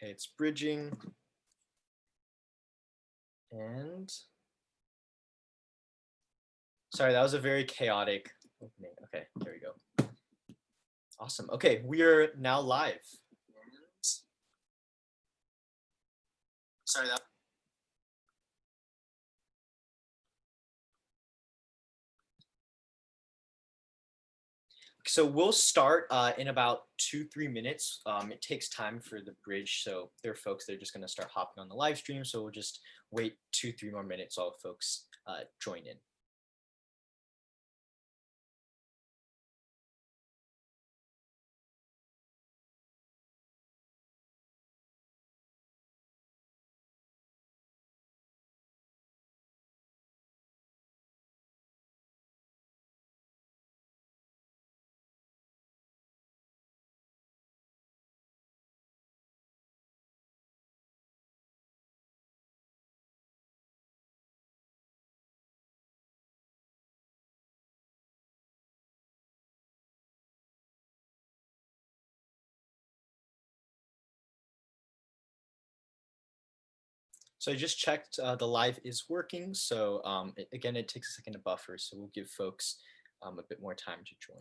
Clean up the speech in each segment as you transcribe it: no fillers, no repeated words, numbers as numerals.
Okay, it's bridging. And sorry, that was a very chaotic opening. Okay, there we go. Awesome. Okay, we are now live. Sorry, that. So we'll start in about 2-3 minutes. It takes time for the bridge, so there are folks that are just going to start hopping on the live stream. So we'll just wait 2-3 more minutes while folks join in. So I just checked the live is working. So again, it takes a second to buffer. So we'll give folks a bit more time to join.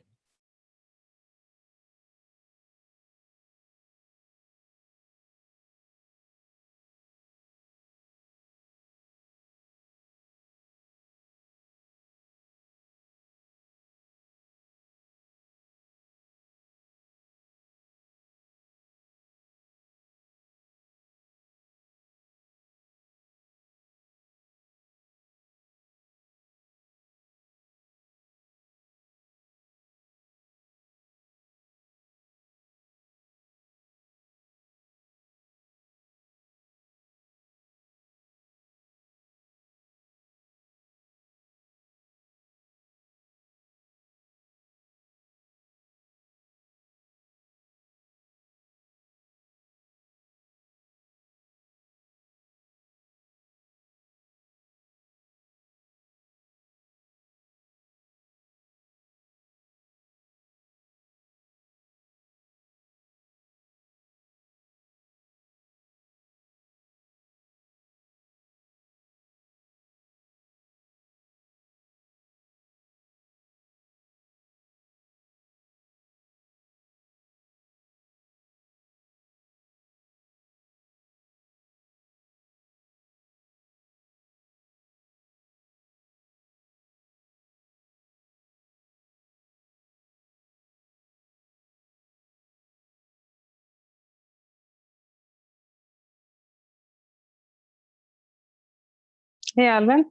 Hey, Alvin.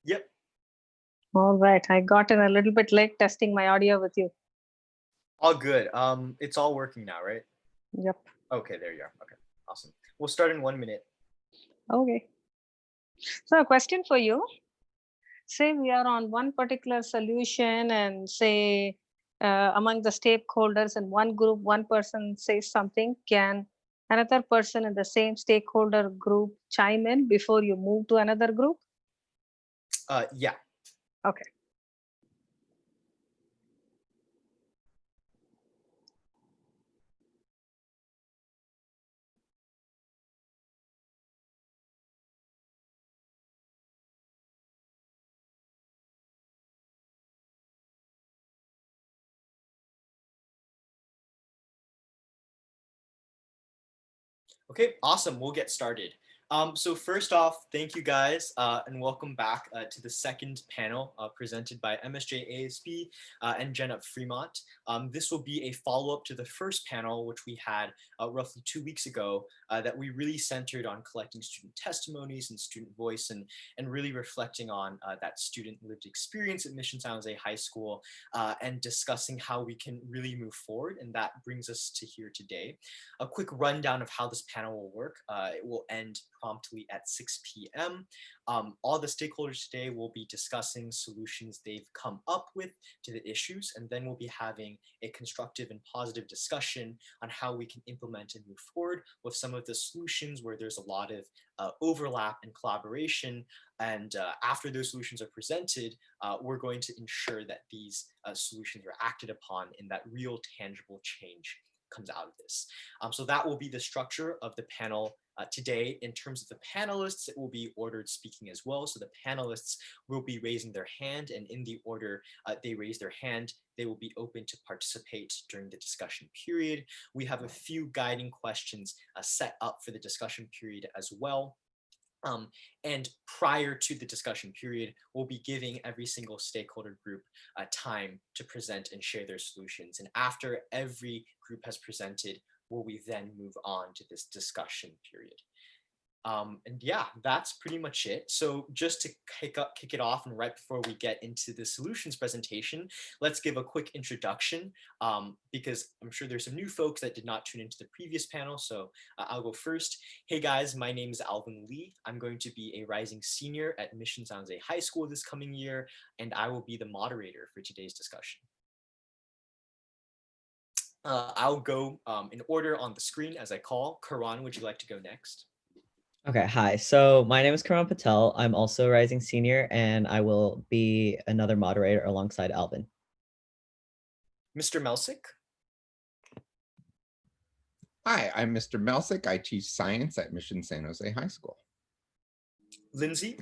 Yep. All right. I got in a little bit late testing my audio with you. All good. It's all working now, right? Yep. Okay, there you are. Okay, awesome. We'll start in 1 minute. Okay. So a question for you. Say we are on one particular solution and say among the stakeholders in one group, one person says something, can another person in the same stakeholder group chime in before you move to another group? Yeah. Okay. Okay, awesome. We'll get started. So first off, thank you guys and welcome back to the second panel presented by MSJ ASB and GENup Fremont. This will be a follow-up to the first panel, which we had roughly 2 weeks ago, that we really centered on collecting student testimonies and student voice and really reflecting on that student lived experience at Mission San Jose High School and discussing how we can really move forward. And that brings us to here today. A quick rundown of how this panel will work. It will end promptly at 6 p.m. All the stakeholders today will be discussing solutions they've come up with to the issues, and then we'll be having a constructive and positive discussion on how we can implement and move forward with some of the solutions where there's a lot of overlap and collaboration. And after those solutions are presented, we're going to ensure that these solutions are acted upon and that real tangible change comes out of this. So that will be the structure of the panel today. In terms of the panelists, it will be ordered speaking as well. So the panelists will be raising their hand, and in the order they raise their hand, they will be open to participate during the discussion period. We have a few guiding questions set up for the discussion period as well. And prior to the discussion period, we'll be giving every single stakeholder group time to present and share their solutions. And after every group has presented, will we then move on to this discussion period. And yeah, that's pretty much it. So just to kick it off, and right before we get into the solutions presentation, let's give a quick introduction, because I'm sure there's some new folks that did not tune into the previous panel. So I'll go first. Hey guys, my name is Alvin Lee. I'm going to be a rising senior at Mission San Jose High School this coming year, and I will be the moderator for today's discussion. I'll go in order on the screen as I call. Karan, would you like to go next? Okay, hi. So my name is Karan Patel. I'm also a rising senior, and I will be another moderator alongside Alvin. Mr. Melsick? Hi, I'm Mr. Melsick. I teach science at Mission San Jose High School. Lindsay?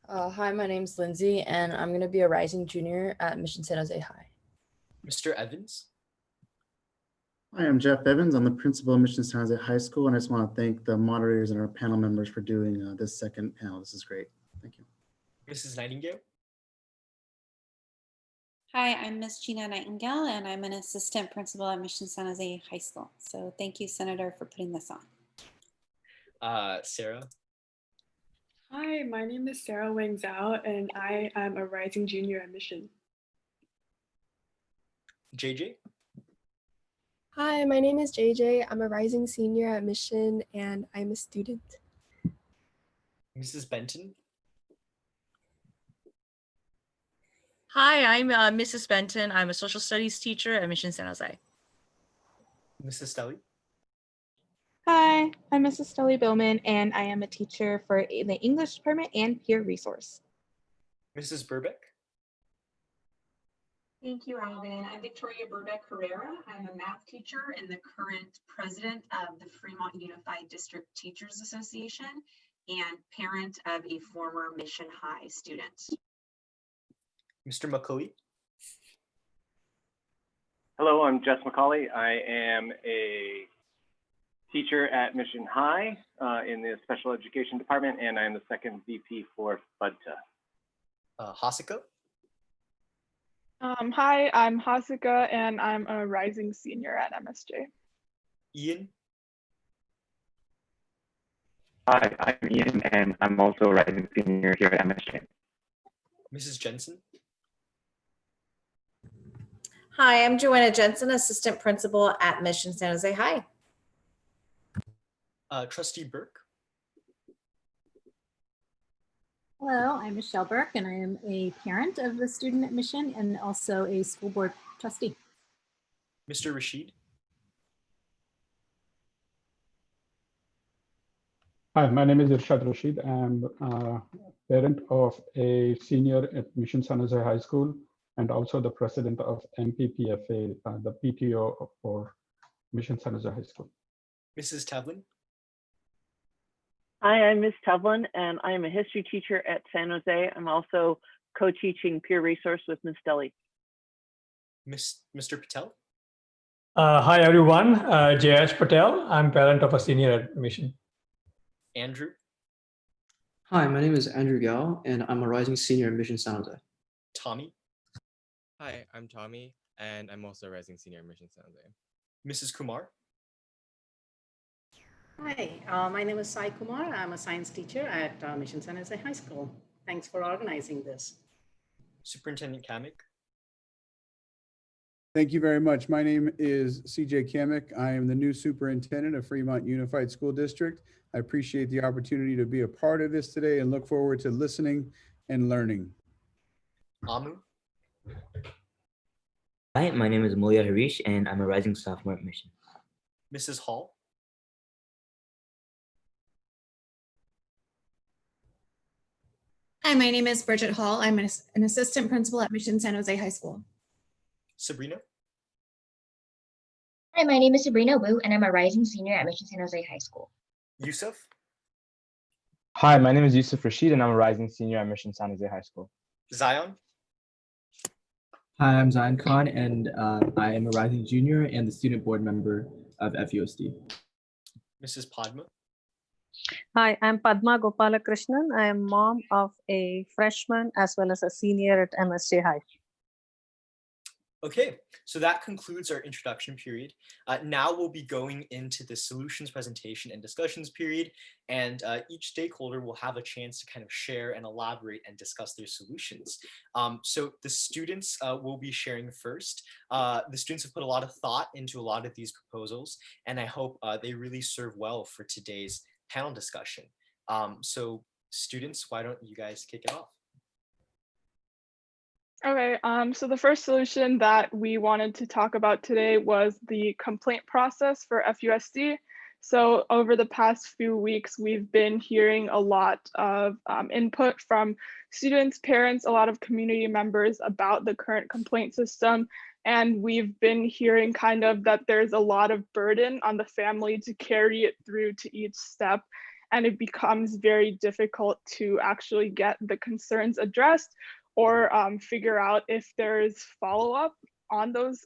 Hi, my name's Lindsay, and I'm going to be a rising junior at Mission San Jose High. Mr. Evans? Hi, I'm Jeff Evans. I'm the principal of Mission San Jose High School, and I just want to thank the moderators and our panel members for doing this second panel. This is great. Thank you. Mrs. Nightingale? Hi, I'm Miss Gina Nightingale, and I'm an assistant principal at Mission San Jose High School. So thank you, Senator, for putting this on. Sarah? Hi, my name is Sarah Wang Zhao, and I am a rising junior at Mission. JJ? Hi, my name is JJ. I'm a rising senior at Mission, and I'm a student. Mrs. Benton? Hi, I'm Mrs. Benton. I'm a social studies teacher at Mission San Jose. Mrs. Stelly? Hi, I'm Mrs. Stelly Billman, and I am a teacher for the English department and peer resource. Mrs. Burbeck? Thank you, Alvin. I'm Victoria Burbeck Herrera. I'm a math teacher and the current president of the Fremont Unified District Teachers Association and parent of a former Mission High student. Mr. McCauley? Hello, I'm Jess McCauley. I am a teacher at Mission High in the special education department, and I'm the second VP for FUDTA. Hasika? Hi, I'm Hasika, and I'm a rising senior at MSJ. Ian? Hi, I'm Ian, and I'm also a rising senior here at MSJ. Mrs. Jensen? Hi, I'm Joanna Jensen, assistant principal at Mission San Jose High. Trustee Burke? Hello, I'm Michelle Burke, and I am a parent of the student at Mission and also a school board trustee. Mr. Rashid? Hi, my name is Irshad Rashid. I'm a parent of a senior at Mission San Jose High School and also the president of MPPFA, the PTO for Mission San Jose High School. Mrs. Tevlin? Hi, I'm Ms. Tevlin, and I'm a history teacher at San Jose. I'm also co-teaching peer resource with Ms. Stelly. Mr. Patel? Hi, everyone. Jayesh Patel. I'm parent of a senior at Mission. Andrew? Hi, my name is Andrew Gao, and I'm a rising senior at Mission San Jose. Tommy? Hi, I'm Tommy, and I'm also a rising senior at Mission San Jose. Mrs. Kumar? Hi, my name is Sai Kumar. I'm a science teacher at Mission San Jose High School. Thanks for organizing this. Superintendent Kamek? Thank you very much. My name is CJ Kamek. I am the new superintendent of Fremont Unified School District. I appreciate the opportunity to be a part of this today and look forward to listening and learning. Amu? Hi, my name is Mulia Harish, and I'm a rising sophomore at Mission. Mrs. Hall? Hi, my name is Bridget Hall. I'm an assistant principal at Mission San Jose High School. Sabrina? Hi, my name is Sabrina Wu, and I'm a rising senior at Mission San Jose High School. Yusuf? Hi, my name is Yusuf Rashid, and I'm a rising senior at Mission San Jose High School. Zion? Hi, I'm Zion Khan, and I am a rising junior and the student board member of FUSD. Mrs. Padma? Hi, I'm Padma Gopalakrishnan. I am mom of a freshman as well as a senior at MSJ High. Okay, so that concludes our introduction period. Now we'll be going into the solutions presentation and discussions period, and each stakeholder will have a chance to kind of share and elaborate and discuss their solutions. So the students will be sharing first. The students have put a lot of thought into a lot of these proposals, and I hope they really serve well for today's panel discussion. So students, why don't you guys kick it off? Okay, so the first solution that we wanted to talk about today was the complaint process for FUSD. So over the past few weeks, we've been hearing a lot of input from students, parents, a lot of community members about the current complaint system. And we've been hearing kind of that there's a lot of burden on the family to carry it through to each step. And it becomes very difficult to actually get the concerns addressed or figure out if there's follow-up on those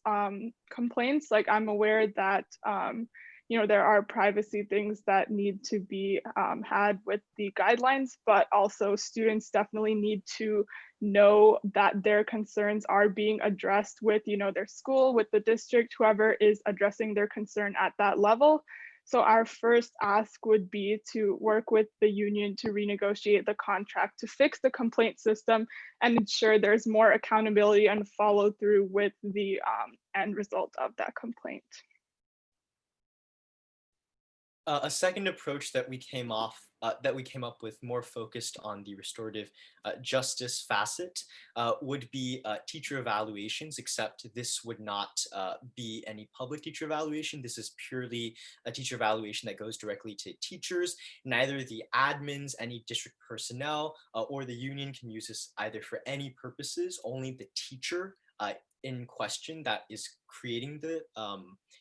complaints. Like, I'm aware that there are privacy things that need to be had with the guidelines, but also students definitely need to know that their concerns are being addressed with their school, with the district, whoever is addressing their concern at that level. So our first ask would be to work with the union to renegotiate the contract to fix the complaint system and ensure there's more accountability and follow through with the end result of that complaint. A second approach that we came up with, more focused on the restorative justice facet, would be teacher evaluations, except this would not be any public teacher evaluation. This is purely a teacher evaluation that goes directly to teachers. Neither the admins, any district personnel, or the union can use this either for any purposes. Only the teacher in question that is creating the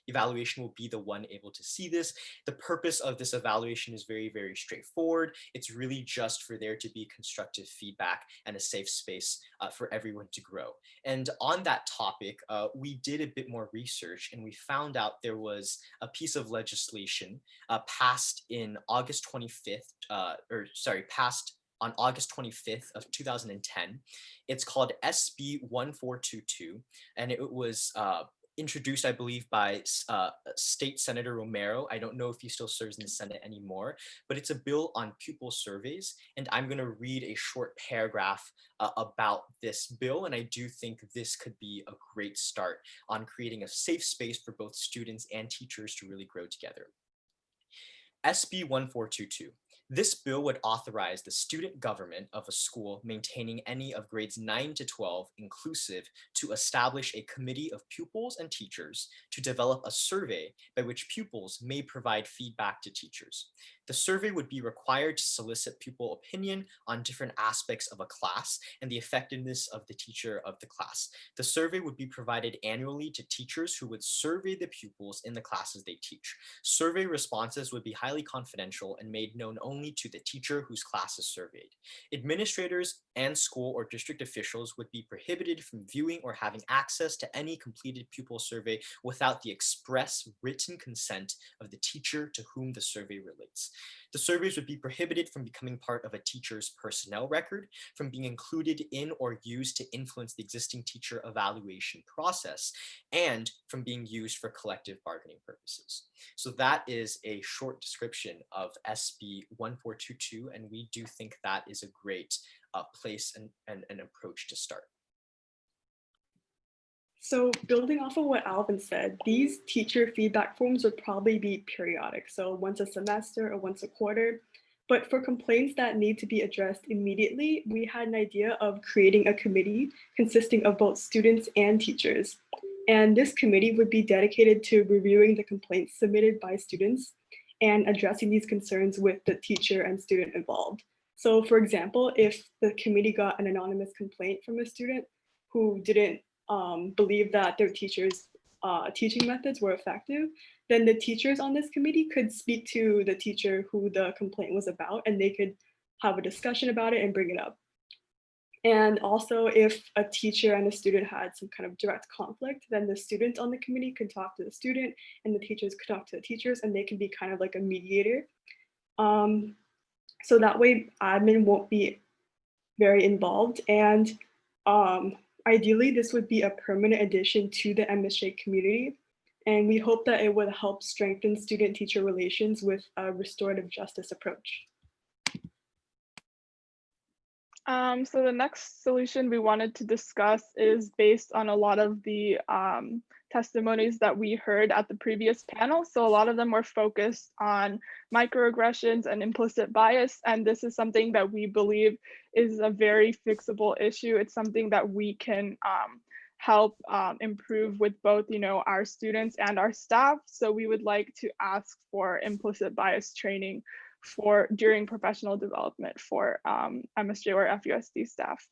evaluation will be the one able to see this. The purpose of this evaluation is very, very straightforward. It's really just for there to be constructive feedback and a safe space for everyone to grow. And on that topic, we did a bit more research, and we found out there was a piece of legislation passed in August 25th, passed on August 25th of 2010. It's called SB 1422, and it was introduced, I believe, by State Senator Romero. I don't know if he still serves in the Senate anymore, but it's a bill on pupil surveys. And I'm going to read a short paragraph about this bill. And I do think this could be a great start on creating a safe space for both students and teachers to really grow together. SB 1422. This bill would authorize the student government of a school maintaining any of grades 9 to 12 inclusive to establish a committee of pupils and teachers to develop a survey by which pupils may provide feedback to teachers. The survey would be required to solicit pupil opinion on different aspects of a class and the effectiveness of the teacher of the class. The survey would be provided annually to teachers who would survey the pupils in the classes they teach. Survey responses would be highly confidential and made known only to the teacher whose class is surveyed. Administrators and school or district officials would be prohibited from viewing or having access to any completed pupil survey without the express written consent of the teacher to whom the survey relates. The surveys would be prohibited from becoming part of a teacher's personnel record, from being included in or used to influence the existing teacher evaluation process, and from being used for collective bargaining purposes. So that is a short description of SB 1422, and we do think that is a great place and an approach to start. So building off of what Alvin said, these teacher feedback forms would probably be periodic, so once a semester or once a quarter. But for complaints that need to be addressed immediately, we had an idea of creating a committee consisting of both students and teachers. And this committee would be dedicated to reviewing the complaints submitted by students and addressing these concerns with the teacher and student involved. So for example, if the committee got an anonymous complaint from a student who didn't believe that their teachers teaching methods were effective, then the teachers on this committee could speak to the teacher who the complaint was about, and they could have a discussion about it and bring it up. And also, if a teacher and a student had some kind of direct conflict, then the students on the committee could talk to the student and the teachers could talk to the teachers, and they can be kind of like a mediator. So that way admin won't be very involved. And ideally, this would be a permanent addition to the MSJ community. And we hope that it would help strengthen student-teacher relations with a restorative justice approach. So the next solution we wanted to discuss is based on a lot of the testimonies that we heard at the previous panel. So a lot of them were focused on microaggressions and implicit bias, and this is something that we believe is a very fixable issue. It's something that we can help improve with both, our students and our staff. So we would like to ask for implicit bias training during professional development for MSJ or FUSD staff.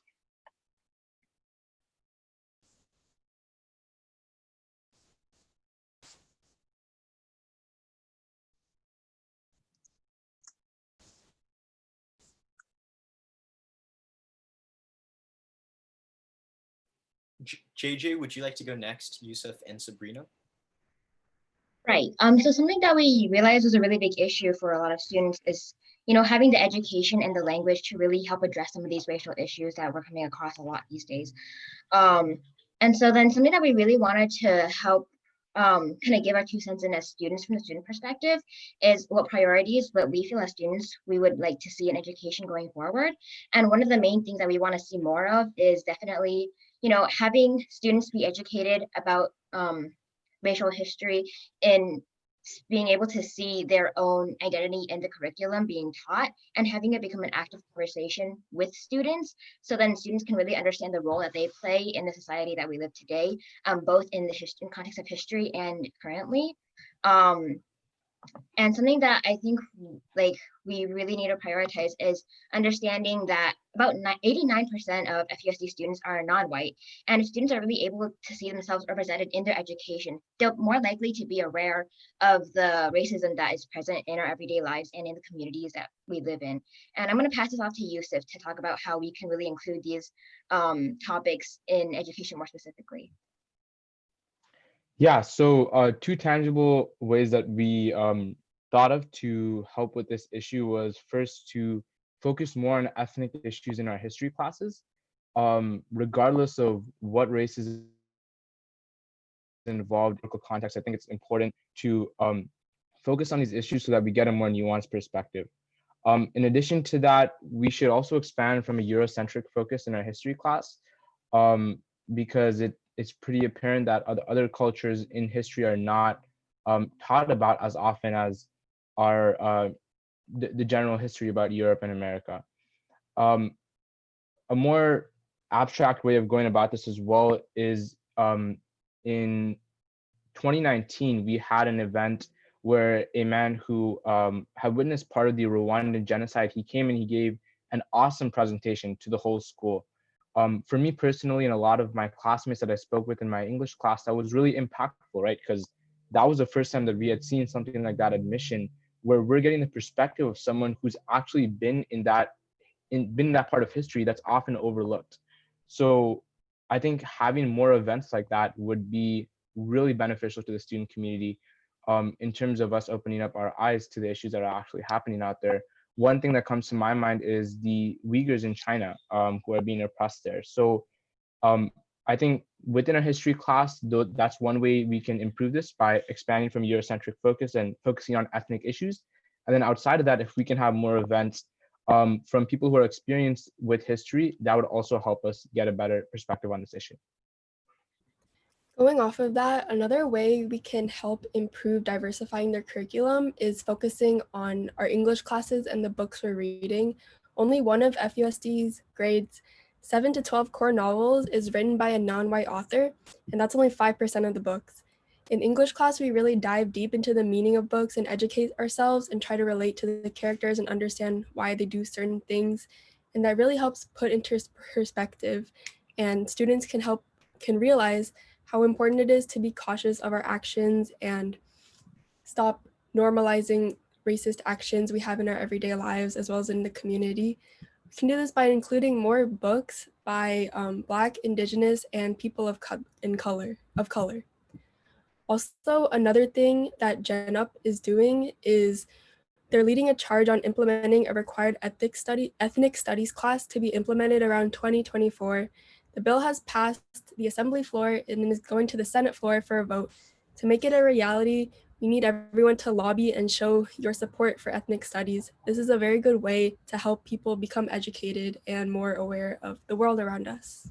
JJ, would you like to go next, Yusuf and Sabrina? Right. So something that we realized was a really big issue for a lot of students is, having the education and the language to really help address some of these racial issues that we're coming across a lot these days. And so then something that we really wanted to help kind of give our 2 cents in as students from the student perspective is what priorities, what we feel as students we would like to see in education going forward. And one of the main things that we want to see more of is definitely, having students be educated about racial history and being able to see their own identity in the curriculum being taught and having it become an active conversation with students. So then students can really understand the role that they play in the society that we live today, both in the context of history and currently. And something that I think we really need to prioritize is understanding that about 89% of FUSD students are non-white. And if students are really able to see themselves represented in their education, they're more likely to be aware of the racism that is present in our everyday lives and in the communities that we live in. And I'm going to pass this off to Yusuf to talk about how we can really include these topics in education more specifically. Yeah, so 2 tangible ways that we thought of to help with this issue was first to focus more on ethnic issues in our history classes, regardless of what race is involved in local context. I think it's important to focus on these issues so that we get a more nuanced perspective. In addition to that, we should also expand from a Eurocentric focus in our history class, because it's pretty apparent that other cultures in history are not taught about as often as our the general history about Europe and America. A more abstract way of going about this as well is in 2019, we had an event where a man who had witnessed part of the Rwandan genocide, he came and he gave an awesome presentation to the whole school. For me personally, and a lot of my classmates that I spoke with in my English class, that was really impactful, right? Because that was the first time that we had seen something like that admission, where we're getting the perspective of someone who's actually been in that part of history that's often overlooked. So I think having more events like that would be really beneficial to the student community in terms of us opening up our eyes to the issues that are actually happening out there. One thing that comes to my mind is the Uyghurs in China who are being oppressed there. So I think within our history class, that's one way we can improve this, by expanding from Eurocentric focus and focusing on ethnic issues. And then outside of that, if we can have more events from people who are experienced with history, that would also help us get a better perspective on this issue. Going off of that, another way we can help improve diversifying their curriculum is focusing on our English classes and the books we're reading. Only one of FUSD's grades 7 to 12 core novels is written by a non-white author, and that's only 5% of the books. In English class, we really dive deep into the meaning of books and educate ourselves and try to relate to the characters and understand why they do certain things. And that really helps put into perspective, and students can realize how important it is to be cautious of our actions and stop normalizing racist actions we have in our everyday lives as well as in the community. We can do this by including more books by Black, Indigenous, and people of color. Also, another thing that GENup is doing is they're leading a charge on implementing a required ethnic studies class to be implemented around 2024. The bill has passed the Assembly floor and is going to the Senate floor for a vote. To make it a reality, we need everyone to lobby and show your support for ethnic studies. This is a very good way to help people become educated and more aware of the world around us.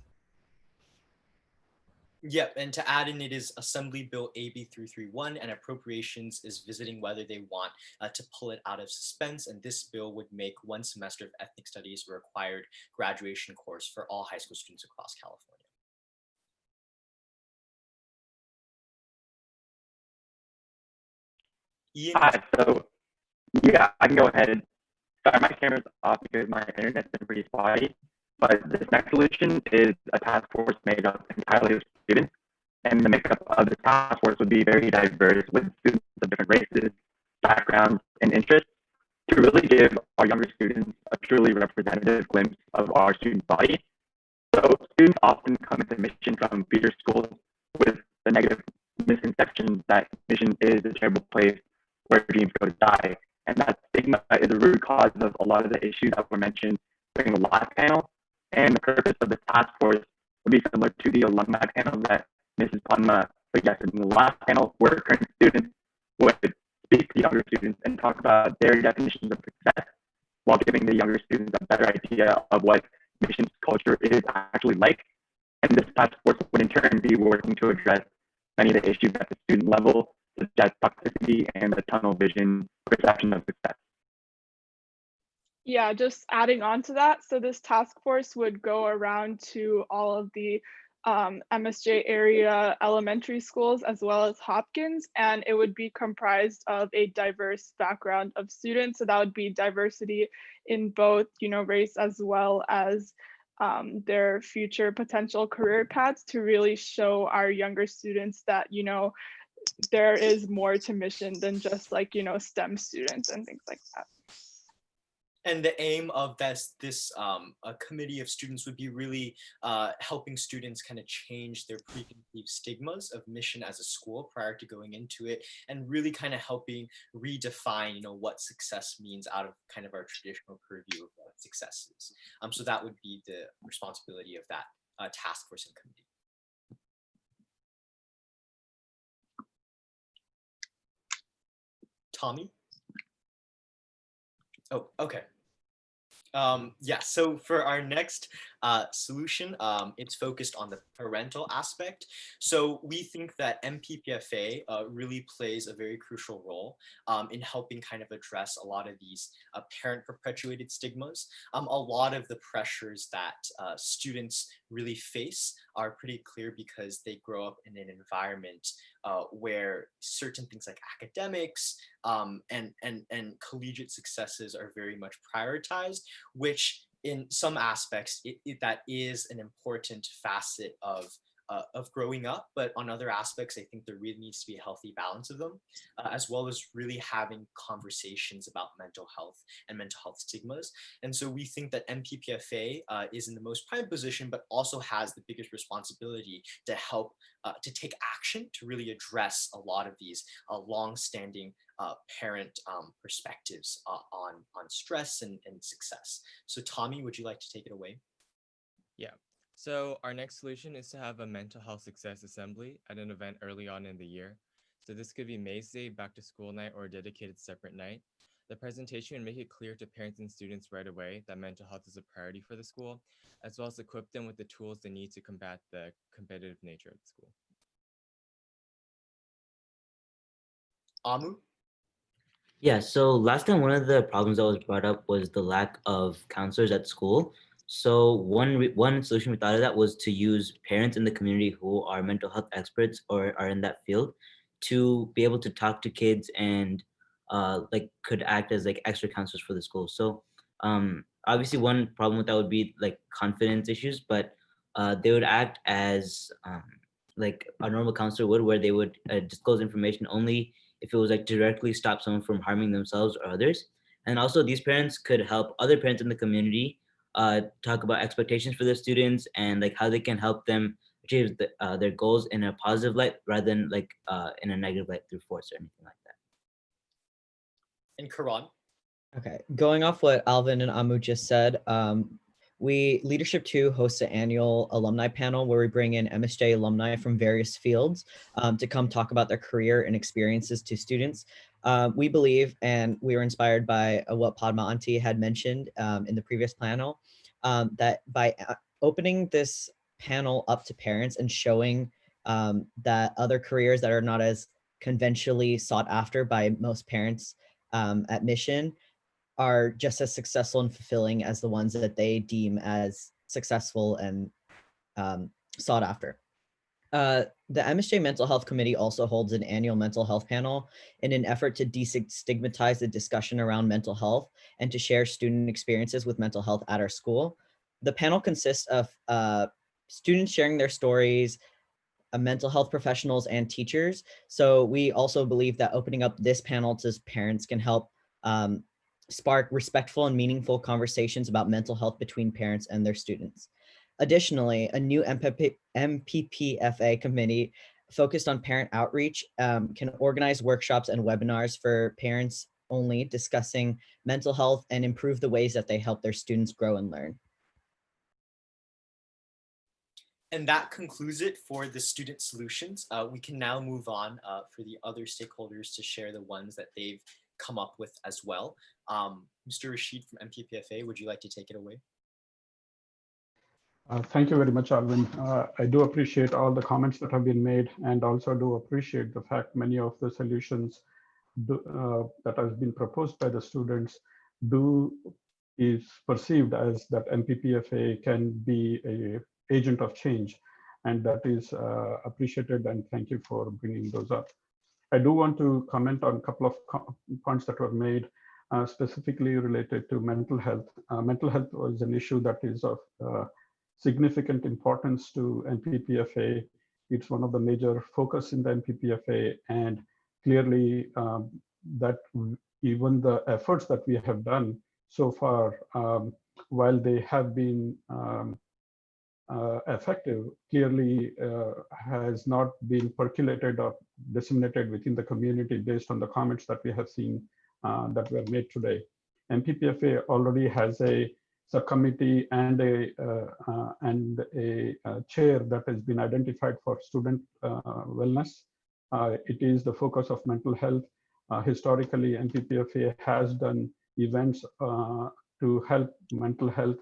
Yep, and to add in, it is Assembly Bill AB 331, and Appropriations is visiting whether they want to pull it out of suspense, and this bill would make 1 semester of ethnic studies a required graduation course for all high school students across California. Ian? Hi, so yeah, I can go ahead and sorry, my camera's off because my internet's been pretty spotty, but this next solution is a task force made up entirely of students, and the makeup of the task force would be very diverse with students of different races, backgrounds, and interests to really give our younger students a truly representative glimpse of our student body. So students often come into Mission from feeder schools with the negative misconception that Mission is a terrible place where dreams go to die. And that stigma is a root cause of a lot of the issues that were mentioned during the last panel. And the purpose of the task force would be similar to the alumni panel that Mrs. Padma suggested in the last panel, where current students would speak to younger students and talk about their definitions of success while giving the younger students a better idea of what Mission's culture is actually like. And this task force would in turn be working to address many of the issues at the student level, such as toxicity and the tunnel vision perception of success. Yeah, just adding on to that. So this task force would go around to all of the MSJ area elementary schools as well as Hopkins, and it would be comprised of a diverse background of students. So that would be diversity in both, race as well as their future potential career paths, to really show our younger students that, there is more to Mission than just like, STEM students and things like that. And the aim of this a committee of students would be really helping students kind of change their preconceived stigmas of Mission as a school prior to going into it, and really kind of helping redefine, what success means out of kind of our traditional purview of what success is. So that would be the responsibility of that task force and committee. Tommy? Oh, okay. Yeah, so for our next solution, it's focused on the parental aspect. So we think that MPPFA really plays a very crucial role in helping kind of address a lot of these parent perpetuated stigmas. A lot of the pressures that students really face are pretty clear because they grow up in an environment where certain things like academics and collegiate successes are very much prioritized, which in some aspects that is an important facet of growing up, but on other aspects, I think there really needs to be a healthy balance of them, as well as really having conversations about mental health and mental health stigmas. And so we think that MPPFA is in the most prime position, but also has the biggest responsibility to help to take action to really address a lot of these long-standing parent perspectives on stress and success. So Tommy, would you like to take it away? Yeah. So our next solution is to have a mental health success assembly at an event early on in the year. So this could be May's Day, back to school night, or a dedicated separate night. The presentation would make it clear to parents and students right away that mental health is a priority for the school, as well as equip them with the tools they need to combat the competitive nature of the school. Amu? Yeah, so last time one of the problems that was brought up was the lack of counselors at school. So one solution we thought of that was to use parents in the community who are mental health experts or are in that field to be able to talk to kids and like could act as like extra counselors for the school. So obviously one problem with that would be like confidence issues, but they would act as like a normal counselor would, where they would disclose information only if it was like directly stop someone from harming themselves or others. And also these parents could help other parents in the community talk about expectations for their students and like how they can help them achieve their goals in a positive light rather than like in a negative light through force or anything like that. And Karan? Okay, going off what Alvin and Amu just said, Leadership 2 hosts an annual alumni panel where we bring in MSJ alumni from various fields to come talk about their career and experiences to students. We believe, and we were inspired by what Padma Auntie had mentioned in the previous panel, that by opening this panel up to parents and showing that other careers that are not as conventionally sought after by most parents at Mission are just as successful and fulfilling as the ones that they deem as successful and sought after. The MSJ Mental Health Committee also holds an annual mental health panel in an effort to destigmatize the discussion around mental health and to share student experiences with mental health at our school. The panel consists of students sharing their stories, mental health professionals, and teachers. So we also believe that opening up this panel to parents can help spark respectful and meaningful conversations about mental health between parents and their students. Additionally, a new MPPFA committee focused on parent outreach can organize workshops and webinars for parents only discussing mental health and improve the ways that they help their students grow and learn. And that concludes it for the student solutions. We can now move on for the other stakeholders to share the ones that they've come up with as well. Mr. Rashid from MPPFA, would you like to take it away? Thank you very much, Alvin. I do appreciate all the comments that have been made, and also do appreciate the fact many of the solutions that have been proposed by the students is perceived as that MPPFA can be an agent of change, and that is appreciated, and thank you for bringing those up. I do want to comment on a couple of points that were made specifically related to mental health. Mental health was an issue that is of significant importance to MPPFA. It's one of the major focus in the MPPFA, and clearly that even the efforts that we have done so far, while they have been effective, clearly has not been percolated or disseminated within the community based on the comments that we have seen that were made today. MPPFA already has a subcommittee and a chair that has been identified for student wellness. It is the focus of mental health. Historically, MPPFA has done events to help mental health.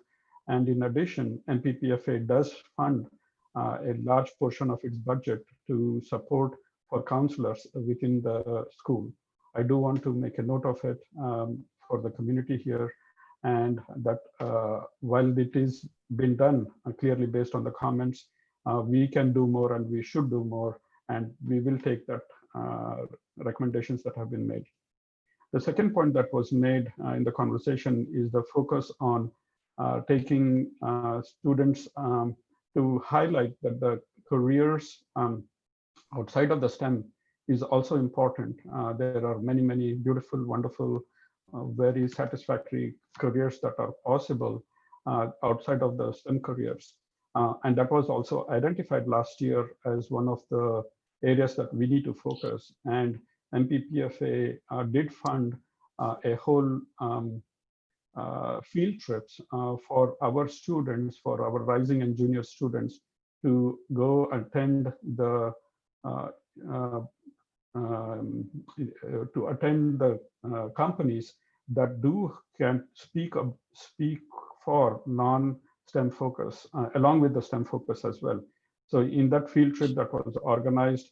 And in addition, MPPFA does fund a large portion of its budget to support for counselors within the school. I do want to make a note of it for the community here, and that while it is been done clearly based on the comments, we can do more and we should do more, and we will take that recommendations that have been made. The second point that was made in the conversation is the focus on taking students to highlight that the careers outside of the STEM is also important. There are many, many beautiful, wonderful, very satisfactory careers that are possible outside of the STEM careers. And that was also identified last year as one of the areas that we need to focus. And MPPFA did fund a whole field trips for our students, for our rising and junior students, to go attend the companies that can speak for non-STEM focus, along with the STEM focus as well. So in that field trip that was organized,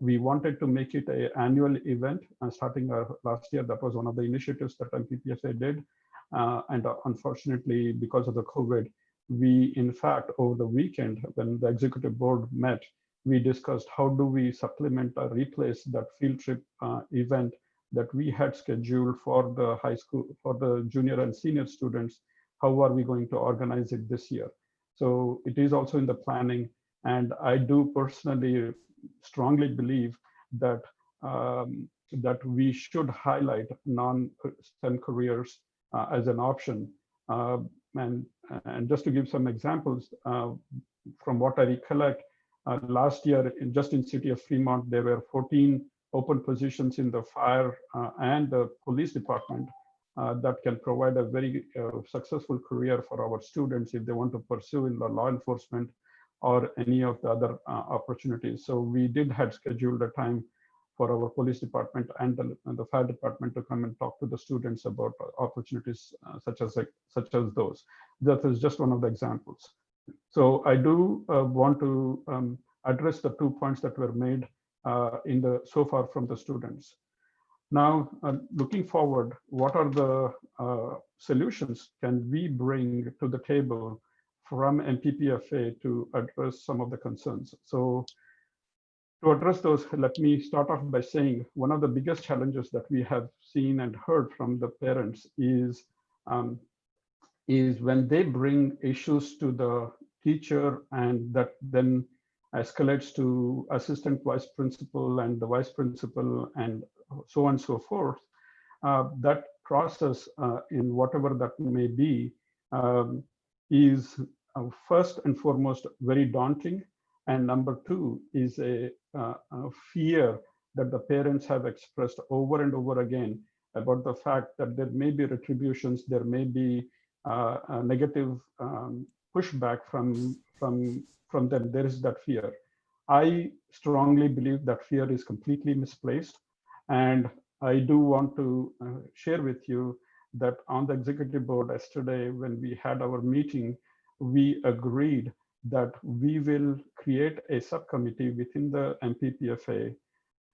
we wanted to make it an annual event starting last year. That was one of the initiatives that MPPFA did. And unfortunately, because of the COVID, we, in fact, over the weekend, when the executive board met, we discussed how do we supplement or replace that field trip event that we had scheduled for the high school, for the junior and senior students. How are we going to organize it this year? So it is also in the planning, And I do personally strongly believe that that we should highlight non-STEM careers as an option. And just to give some examples, from what I recollect, last year, just in city of Fremont, there were 14 open positions in the fire and the police department that can provide a very successful career for our students if they want to pursue in the law enforcement or any of the other opportunities. So we did have scheduled a time for our police department and the fire department to come and talk to the students about opportunities such as those. That is just one of the examples. So I do want to address the 2 points that were made so far from the students. Now, looking forward, what are the solutions can we bring to the table from MPPFA to address some of the concerns? So to address those, let me start off by saying one of the biggest challenges that we have seen and heard from the parents is when they bring issues to the teacher and that then escalates to assistant vice principal and the vice principal and so on and so forth. That process in whatever that may be is first and foremost very daunting. And number two is a fear that the parents have expressed over and over again about the fact that there may be retributions, there may be a negative pushback from them. There is that fear. I strongly believe that fear is completely misplaced. And I do want to share with you that on the executive board yesterday, when we had our meeting, we agreed that we will create a subcommittee within the MPPFA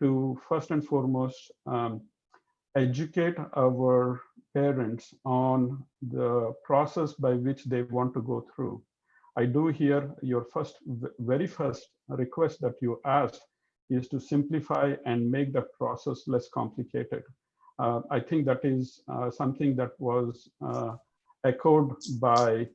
to first and foremost educate our parents on the process by which they want to go through. I do hear your very first request that you asked is to simplify and make the process less complicated. I think that is something that was echoed by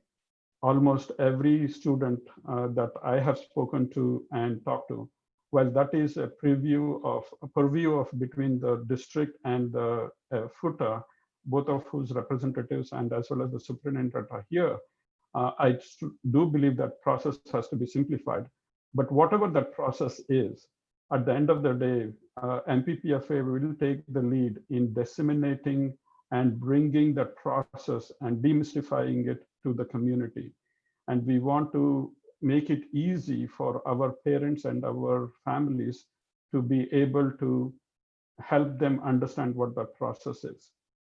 almost every student that I have spoken to and talked to. Well, that is a purview of between the district and the FUTA, both of whose representatives and as well as the superintendent are here. I do believe that process has to be simplified. But whatever that process is, at the end of the day, MPPFA will take the lead in disseminating and bringing that process and demystifying it to the community. And we want to make it easy for our parents and our families to be able to help them understand what that process is.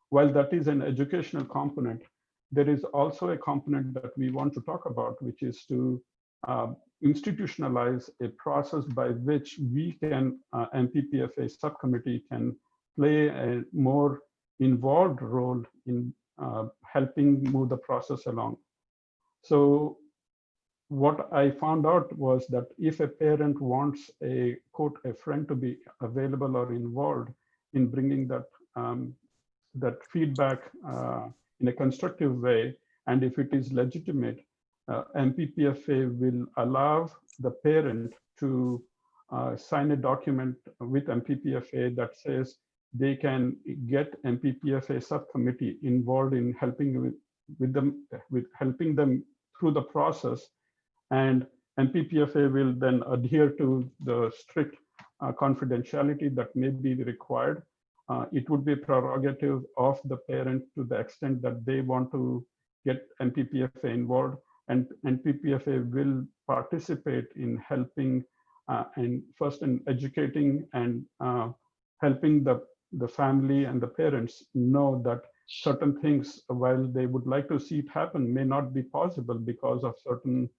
While that is an educational component, there is also a component that we want to talk about, which is to institutionalize a process by which we can, MPPFA subcommittee can play a more involved role in helping move the process along. So what I found out was that if a parent wants a friend to be available or involved in bringing that that feedback in a constructive way, and if it is legitimate, MPPFA will allow the parent to sign a document with MPPFA that says they can get MPPFA subcommittee involved in helping helping them through the process, and MPPFA will then adhere to the strict confidentiality that may be required. It would be a prerogative of the parent to the extent that they want to get MPPFA involved, and MPPFA will participate in helping and first in educating and helping the family and the parents know that certain things, while they would like to see it happen, may not be possible because of certain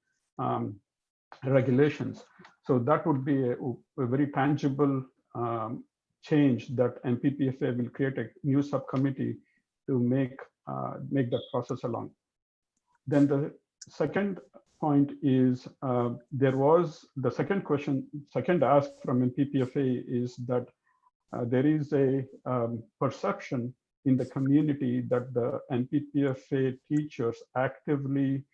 regulations. So that would be a very tangible change that MPPFA will create a new subcommittee to make that process along. Then the second point is there was the second ask from MPPFA is that there is a perception in the community that the MPPFA teachers actively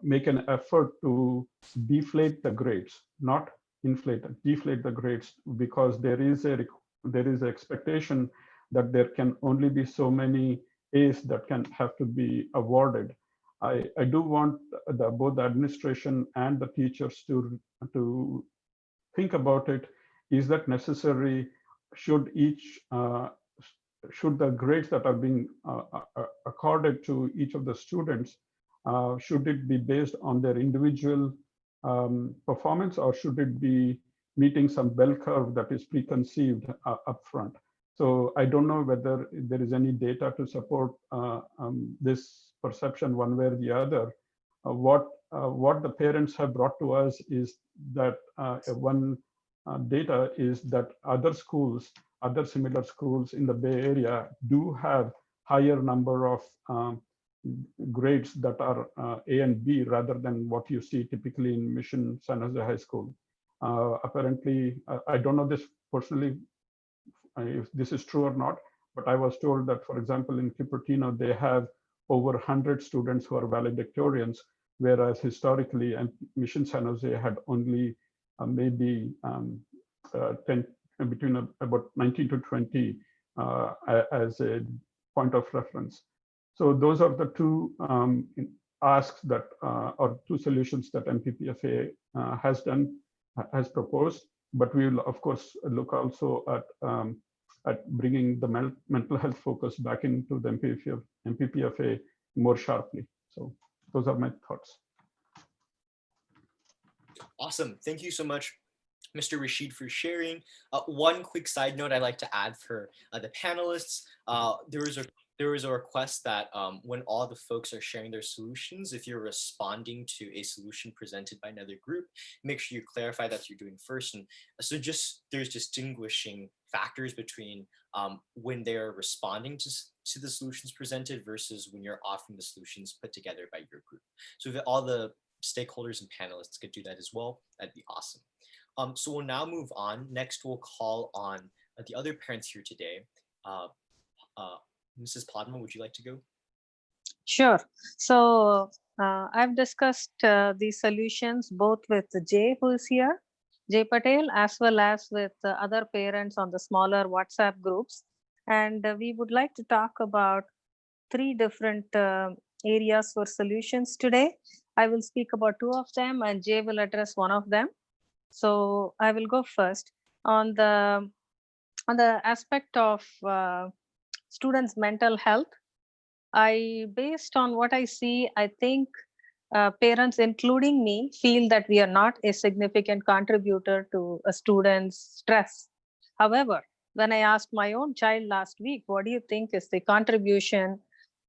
make an effort to deflate the grades, not inflate, deflate the grades, because there is an expectation that there can only be so many A's that can have to be awarded. I do want both the administration and the teachers to think about it. Is that necessary? Should should the grades that are being accorded to each of the students, should it be based on their individual performance, or should it be meeting some bell curve that is preconceived upfront? So I don't know whether there is any data to support this perception one way or the other. What the parents have brought to us is that one data is that other schools, other similar schools in the Bay Area do have higher number of grades that are A and B rather than what you see typically in Mission San Jose High School. Apparently, I don't know this personally, if this is true or not, but I was told that, for example, in Cupertino, they have over 100 students who are valedictorians, whereas historically, Mission San Jose had only maybe 10, between about 19 to 20 as a point of reference. So those are the two asks that, or two solutions that MPPFA has proposed. But we will, of course, look also at bringing the mental health focus back into the MPPFA more sharply. So those are my thoughts. Awesome. Thank you so much, Mr. Rashid, for sharing. One quick side note I'd like to add for the panelists. There was a request that when all the folks are sharing their solutions, if you're responding to a solution presented by another group, make sure you clarify that you're doing first. And so there's distinguishing factors between when they're responding to the solutions presented versus when you're offering the solutions put together by your group. So if all the stakeholders and panelists could do that as well, that'd be awesome. So we'll now move on. Next, we'll call on the other parents here today. Mrs. Padma, would you like to go? Sure. So I've discussed these solutions both with Jay, who is here, Jay Patel, as well as with other parents on the smaller WhatsApp groups. And we would like to talk about 3 different areas for solutions today. I will speak about 2 of them and Jay will address 1 of them. So I will go first on the aspect of students' mental health. Based on what I see, I think parents, including me, feel that we are not a significant contributor to a student's stress. However, when I asked my own child last week, what do you think is the contribution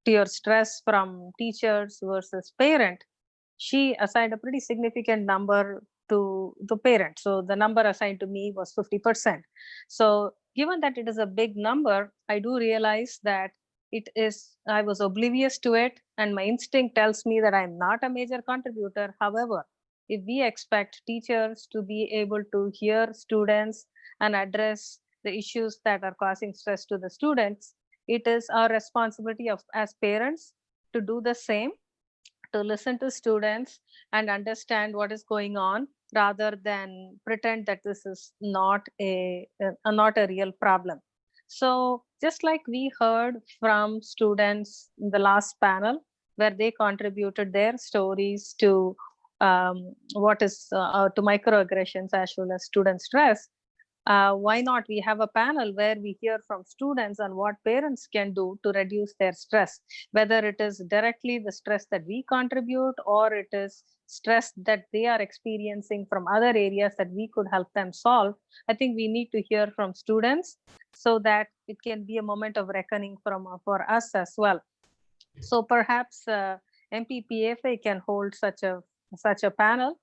to your stress from teachers versus parent? She assigned a pretty significant number to the parent. So the number assigned to me was 50%. So given that it is a big number, I do realize that I was oblivious to it, and my instinct tells me that I'm not a major contributor. However, if we expect teachers to be able to hear students and address the issues that are causing stress to the students, it is our responsibility as parents to do the same, to listen to students and understand what is going on, rather than pretend that this is not a real problem. So just like we heard from students in the last panel, where they contributed their stories to to microaggressions as well as student stress, why not we have a panel where we hear from students on what parents can do to reduce their stress, whether it is directly the stress that we contribute or it is stress that they are experiencing from other areas that we could help them solve. I think we need to hear from students so that it can be a moment of reckoning for us as well. So perhaps MPPFA can hold such a panel,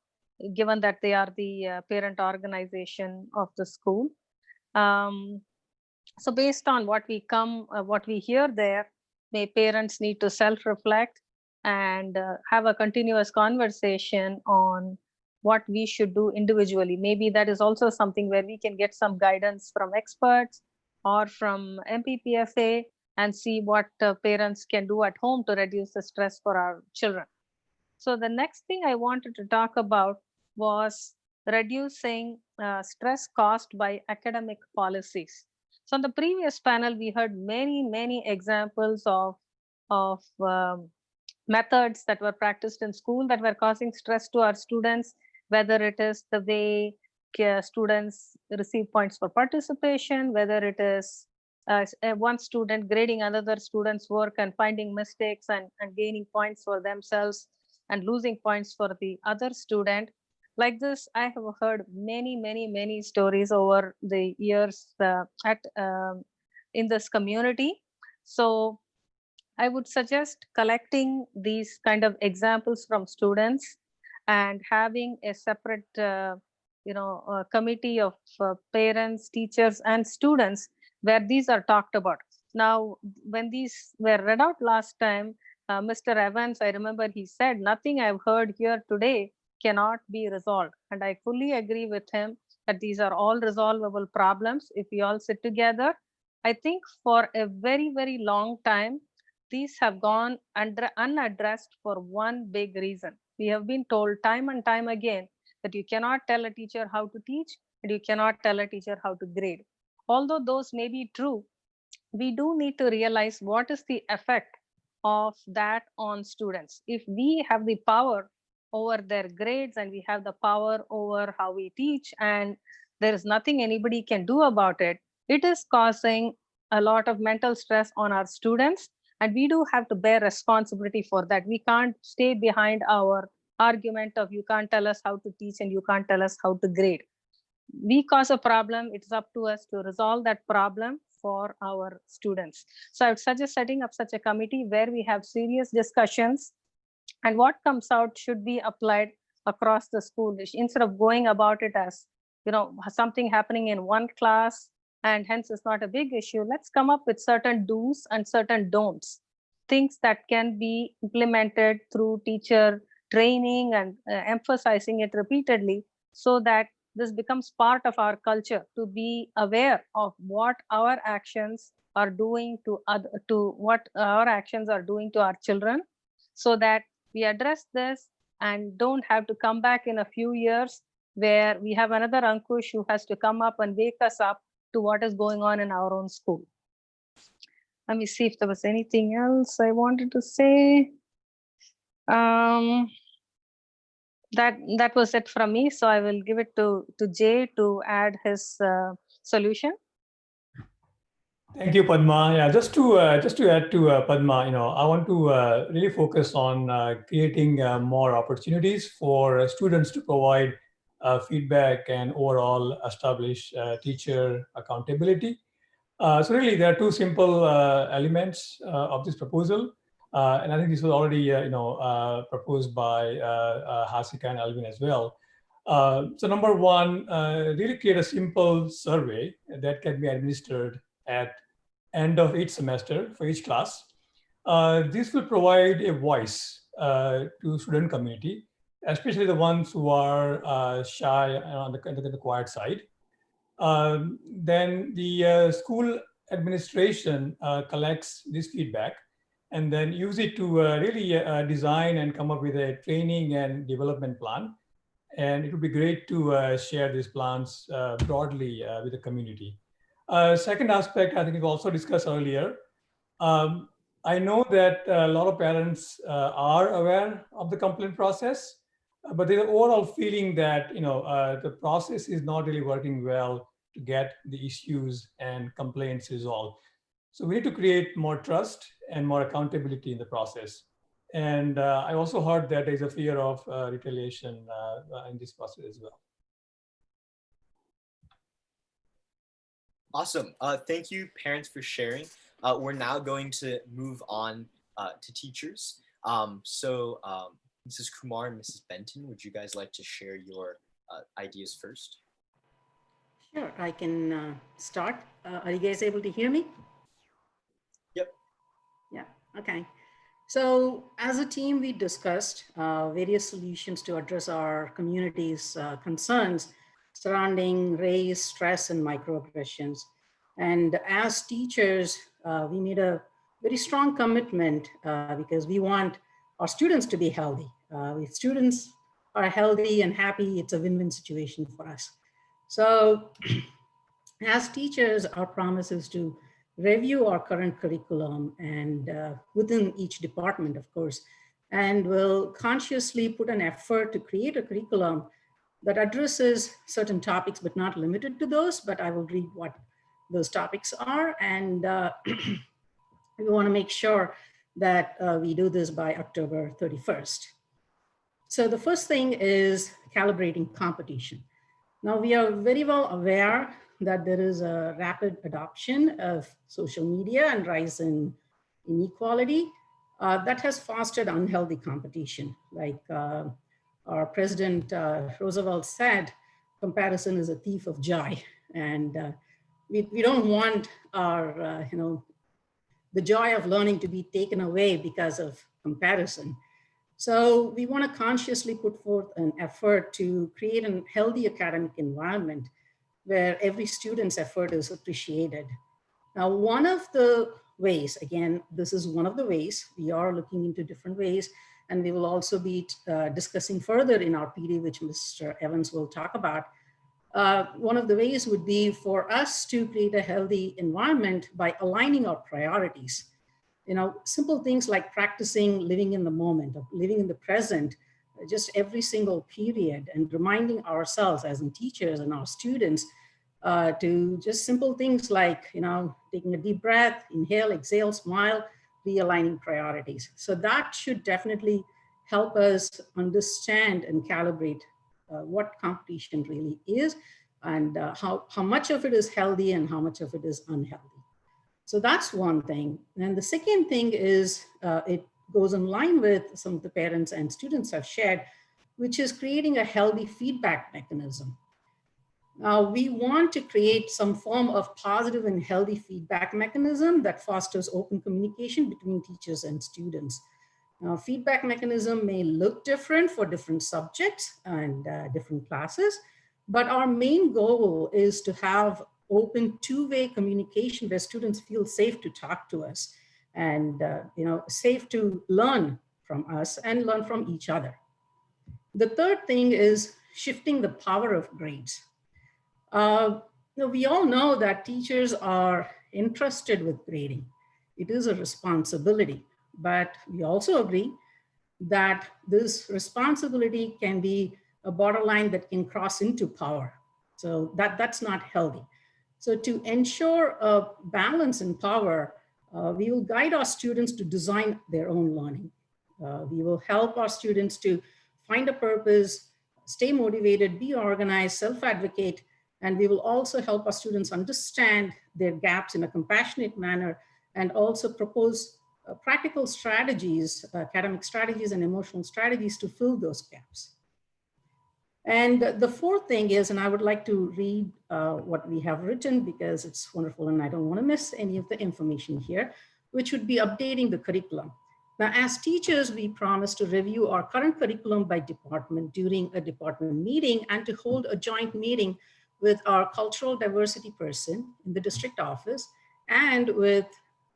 given that they are the parent organization of the school. So based on what we hear there, parents need to self-reflect and have a continuous conversation on what we should do individually. Maybe that is also something where we can get some guidance from experts or from MPPFA and see what parents can do at home to reduce the stress for our children. So the next thing I wanted to talk about was reducing stress caused by academic policies. So on the previous panel, we heard many examples of methods that were practiced in school that were causing stress to our students, whether it is the way students receive points for participation, whether it is one student grading another student's work and finding mistakes and gaining points for themselves and losing points for the other student. Like this, I have heard many stories over the years in this community. So I would suggest collecting these kind of examples from students and having a separate committee of parents, teachers, and students where these are talked about. Now, when these were read out last time, Mr. Evans, I remember he said, nothing I've heard here today cannot be resolved. And I fully agree with him that these are all resolvable problems if we all sit together. I think for a very long time, these have gone unaddressed for one big reason. We have been told time and time again that you cannot tell a teacher how to teach and you cannot tell a teacher how to grade. Although those may be true, we do need to realize what is the effect of that on students. If we have the power over their grades and we have the power over how we teach and there is nothing anybody can do about it, it is causing a lot of mental stress on our students. And we do have to bear responsibility for that. We can't stay behind our argument of you can't tell us how to teach and you can't tell us how to grade. We cause a problem. It's up to us to resolve that problem for our students. So I would suggest setting up such a committee where we have serious discussions and what comes out should be applied across the school instead of going about it as something happening in one class and hence it's not a big issue. Let's come up with certain do's and certain don'ts, things that can be implemented through teacher training and emphasizing it repeatedly so that this becomes part of our culture, to be aware of what our actions are doing to what our actions are doing to our children, so that we address this and don't have to come back in a few years where we have another Ankush who has to come up and wake us up to what is going on in our own school. Let me see if there was anything else I wanted to say. That was it from me. So I will give it to Jay to add his solution. Thank you, Padma. Yeah, just to add to Padma, I want to really focus on creating more opportunities for students to provide feedback and overall establish teacher accountability. So really, there are two simple elements of this proposal, and I think this was already proposed by Hasika and Alvin as well. So number one, really create a simple survey that can be administered at end of each semester for each class. This will provide a voice to student community, especially the ones who are shy on the quiet side. Then the school administration collects this feedback and then use it to really design and come up with a training and development plan. And it would be great to share these plans broadly with the community. Second aspect, I think we've also discussed earlier. I know that a lot of parents are aware of the complaint process, but there's an overall feeling that the process is not really working well to get the issues and complaints resolved. So we need to create more trust and more accountability in the process. And I also heard that there's a fear of retaliation in this process as well. Awesome. Thank you, parents, for sharing. We're now going to move on to teachers. Mrs. Kumar and Mrs. Benton, would you guys like to share your ideas first? Sure, I can start. Are you guys able to hear me? Yep. Yeah, okay. So as a team, we discussed various solutions to address our community's concerns surrounding race, stress, and microaggressions. And as teachers, we made a very strong commitment because we want our students to be healthy If students are healthy and happy, it's a win-win situation for us. So as teachers, our promise is to review our current curriculum and within each department, of course, and will consciously put an effort to create a curriculum that addresses certain topics, but not limited to those, but I will read what those topics are. And we want to make sure that we do this by October 31st. So the first thing is calibrating competition. Now we are very well aware that there is a rapid adoption of social media and rise in inequality that has fostered unhealthy competition. Like our President Roosevelt said, comparison is a thief of joy. And we don't want our, the joy of learning to be taken away because of comparison. So we want to consciously put forth an effort to create a healthy academic environment where every student's effort is appreciated. Now, one of the ways, again, this is one of the ways, we are looking into different ways, and we will also be discussing further in our PD, which Mr. Evans will talk about. One of the ways would be for us to create a healthy environment by aligning our priorities. Simple things like practicing living in the moment, living in the present, just every single period, and reminding ourselves as in teachers and our students to just simple things like, taking a deep breath, inhale, exhale, smile, realigning priorities. So that should definitely help us understand and calibrate what competition really is and how much of it is healthy and how much of it is unhealthy. So that's one thing. And the second thing is it goes in line with some of the parents and students have shared, which is creating a healthy feedback mechanism. Now, we want to create some form of positive and healthy feedback mechanism that fosters open communication between teachers and students. Now, feedback mechanism may look different for different subjects and different classes, but our main goal is to have open two-way communication where students feel safe to talk to us and safe to learn from us and learn from each other. The third thing is shifting the power of grades. We all know that teachers are entrusted with grading. It is a responsibility, but we also agree that this responsibility can be a borderline that can cross into power. So that's not healthy. So to ensure a balance in power, we will guide our students to design their own learning. We will help our students to find a purpose, stay motivated, be organized, self-advocate, and we will also help our students understand their gaps in a compassionate manner and also propose practical strategies, academic strategies and emotional strategies to fill those gaps. And the fourth thing is, and I would like to read what we have written because it's wonderful and I don't want to miss any of the information here, which would be updating the curriculum. Now, as teachers, we promise to review our current curriculum by department during a department meeting and to hold a joint meeting with our cultural diversity person in the district office and with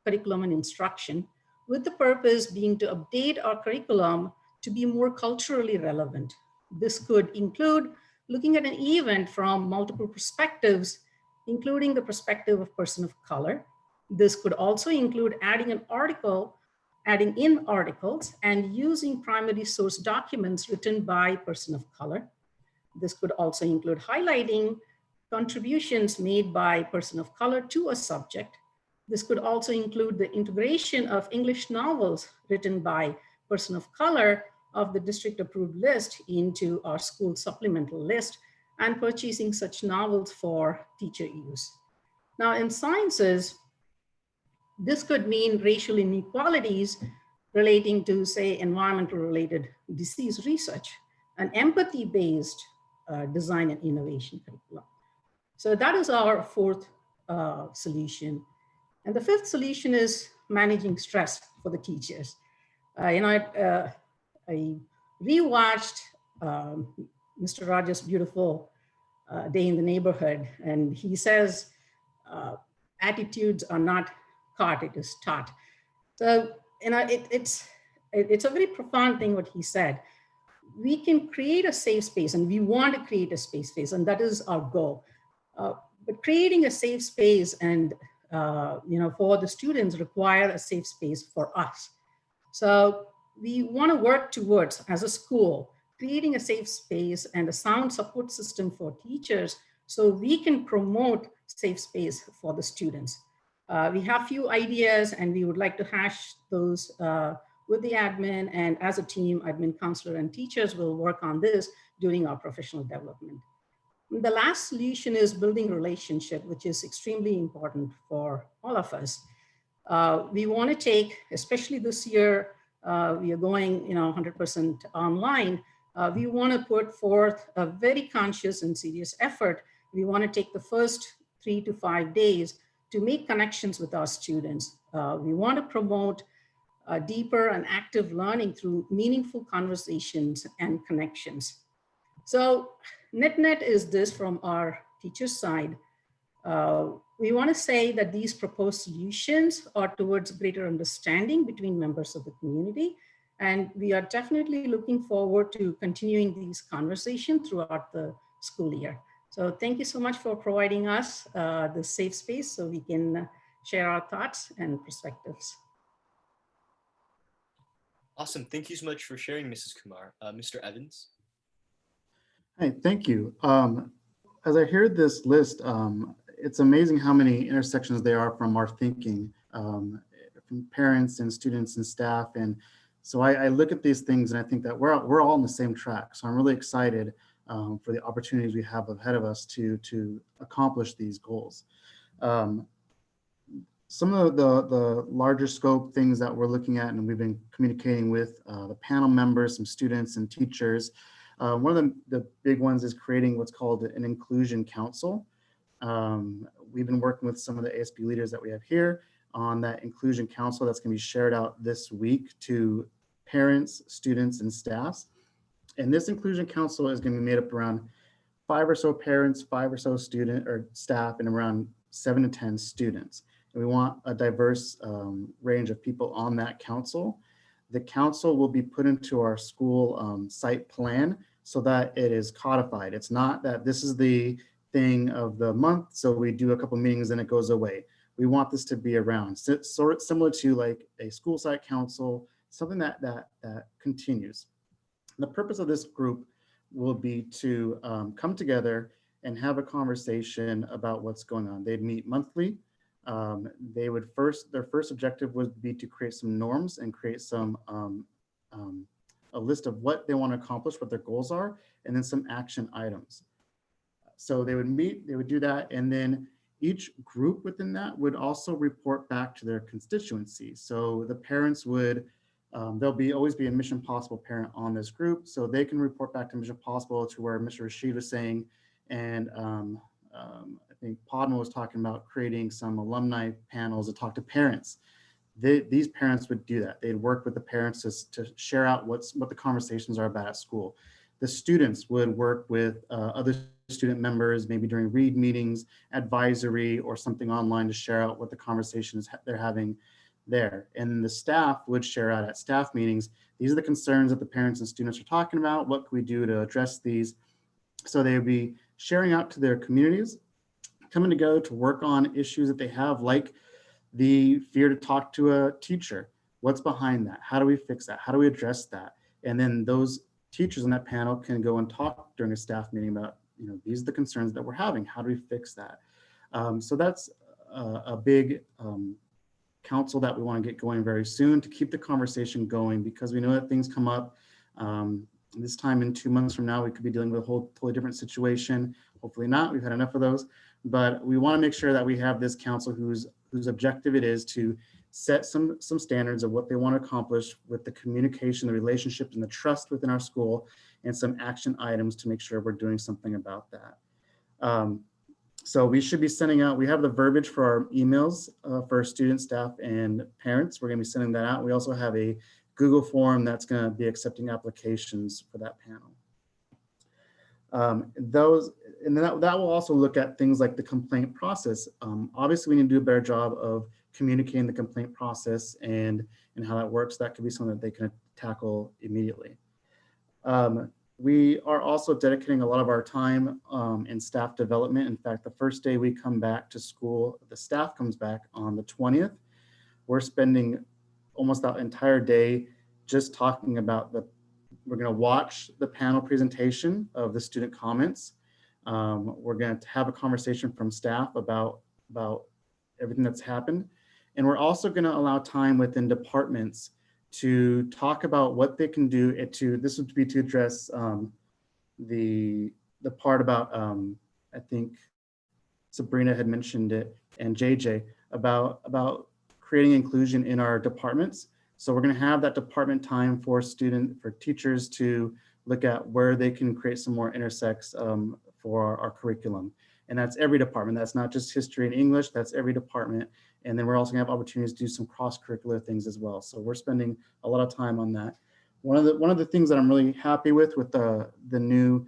curriculum and instruction, with the purpose being to update our curriculum to be more culturally relevant. This could include looking at an event from multiple perspectives, including the perspective of person of color. This could also include adding in articles and using primary source documents written by person of color. This could also include highlighting contributions made by person of color to a subject. This could also include the integration of English novels written by person of color of the district approved list into our school supplemental list and purchasing such novels for teacher use. Now in sciences, this could mean racial inequalities relating to, say, environmental related disease research, and empathy-based design and innovation curriculum. So that is our fourth solution. And the fifth solution is managing stress for the teachers. I rewatched Mr. Rogers' beautiful Day in the Neighborhood, and he says, attitudes are not caught, it is taught. So, it's a very profound thing what he said. we can create a safe space, and we want to create a safe space, and that is our goal. But creating a safe space and for the students require a safe space for us. So we want to work towards, as a school, creating a safe space and a sound support system for teachers so we can promote safe space for the students. We have few ideas and we would like to hash those with the admin, and as a team, admin, counselor, and teachers will work on this during our professional development. The last solution is building relationship, which is extremely important for all of us. We want to take, especially this year, we are going 100% online. We want to put forth a very conscious and serious effort. We want to take the first 3 to 5 days to make connections with our students. We want to promote deeper and active learning through meaningful conversations and connections. So net is this from our teacher's side. We want to say that these proposed solutions are towards greater understanding between members of the community. And we are definitely looking forward to continuing these conversations throughout the school year. So thank you so much for providing us the safe space so we can share our thoughts and perspectives. Awesome. Thank you so much for sharing, Mrs. Kumar. Mr. Evans. Hi, thank you. As I heard this list, it's amazing how many intersections there are from our thinking, from parents and students and staff. And so I look at these things and I think that we're all on the same track. So I'm really excited for the opportunities we have ahead of us to accomplish these goals. Some of the larger scope things that we're looking at and we've been communicating with the panel members, some students and teachers. One of the big ones is creating what's called an inclusion council. We've been working with some of the ASB leaders that we have here on that inclusion council that's going to be shared out this week to parents, students, and staffs. And this inclusion council is going to be made up around 5 or so parents, 5 or so student or staff, and around 7 to 10 students. And we want a diverse range of people on that council. The council will be put into our school site plan so that it is codified. It's not that this is the thing of the month, so we do a couple meetings and it goes away. We want this to be around, sort of similar to like a school site council, something that continues. The purpose of this group will be to come together and have a conversation about what's going on. They'd meet monthly. They would their first objective would be to create some norms and create some a list of what they want to accomplish, what their goals are, and then some action items. So they would meet, they would do that, and then each group within that would also report back to their constituency. So the parents would, there'll always be a Mission Possible parent on this group, so they can report back to Mission Possible to where Mr. Rashid was saying, and I think Padma was talking about creating some alumni panels to talk to parents. These parents would do that. They'd work with the parents to share out what the conversations are about at school. The students would work with other student members, maybe during read meetings, advisory, or something online to share out what the conversations they're having there. And the staff would share out at staff meetings, these are the concerns that the parents and students are talking about, what can we do to address these? So they would be sharing out to their communities, coming together to work on issues that they have, like the fear to talk to a teacher. What's behind that? How do we fix that? How do we address that? And then those teachers on that panel can go and talk during a staff meeting about, these are the concerns that we're having. How do we fix that? So that's a big council that we want to get going very soon to keep the conversation going, because we know that things come up. This time in 2 months from now, we could be dealing with a whole totally different situation. Hopefully not, we've had enough of those. But we want to make sure that we have this council whose objective it is to set some standards of what they want to accomplish with the communication, the relationships, and the trust within our school, and some action items to make sure we're doing something about that. So we should be sending out, we have the verbiage for our emails for students, staff, and parents. We're going to be sending that out. We also have a Google form that's going to be accepting applications for that panel. That will also look at things like the complaint process. Obviously, we need to do a better job of communicating the complaint process and how that works. That could be something that they can tackle immediately. We are also dedicating a lot of our time in staff development. In fact, the first day we come back to school, the staff comes back on the 20th. We're spending almost that entire day just talking about we're going to watch the panel presentation of the student comments. We're going to have a conversation from staff about everything that's happened. And we're also going to allow time within departments to talk about what they can do this would be to address the part about, I think Sabrina had mentioned it and JJ about creating inclusion in our departments. So we're going to have that department time for teachers to look at where they can create some more intersex for our curriculum. And that's every department. That's not just history and English, that's every department. And then we're also gonna have opportunities to do some cross-curricular things as well. So we're spending a lot of time on that. One of the things that I'm really happy with the new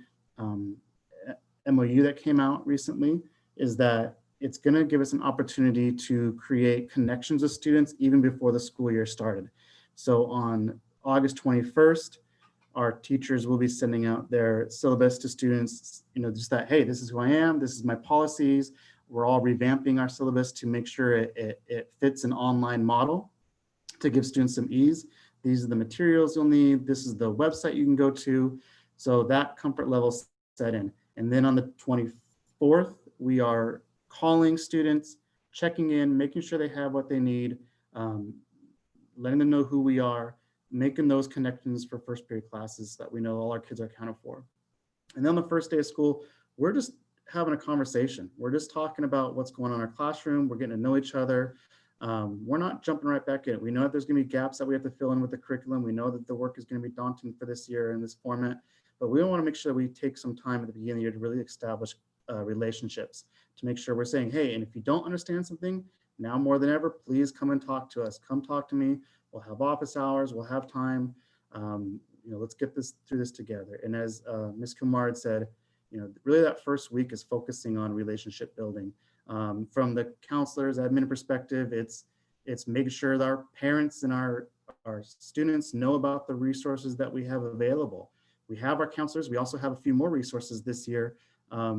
MOU that came out recently is that it's gonna give us an opportunity to create connections with students even before the school year started. So on August 21st, our teachers will be sending out their syllabus to students, just that, hey, this is who I am, this is my policies. We're all revamping our syllabus to make sure it fits an online model to give students some ease. These are the materials you'll need. This is the website you can go to. So that comfort level set in. And then on the 24th, we are calling students, checking in, making sure they have what they need, letting them know who we are, making those connections for first period classes that we know all our kids are accounted for. And then on the first day of school, we're just having a conversation. We're just talking about what's going on in our classroom. We're getting to know each other. We're not jumping right back in. We know that there's gonna be gaps that we have to fill in with the curriculum. We know that the work is gonna be daunting for this year in this format, but we wanna make sure that we take some time at the beginning of the year to really establish relationships, to make sure we're saying, hey, and if you don't understand something, now more than ever, please come and talk to us. Come talk to me. We'll have office hours, we'll have time. Let's get through this together. And as Ms. Kumar had said, really that first week is focusing on relationship building. From the counselors, admin perspective, it's making sure that our parents and our students know about the resources that we have available. We have our counselors, we also have a few more resources this year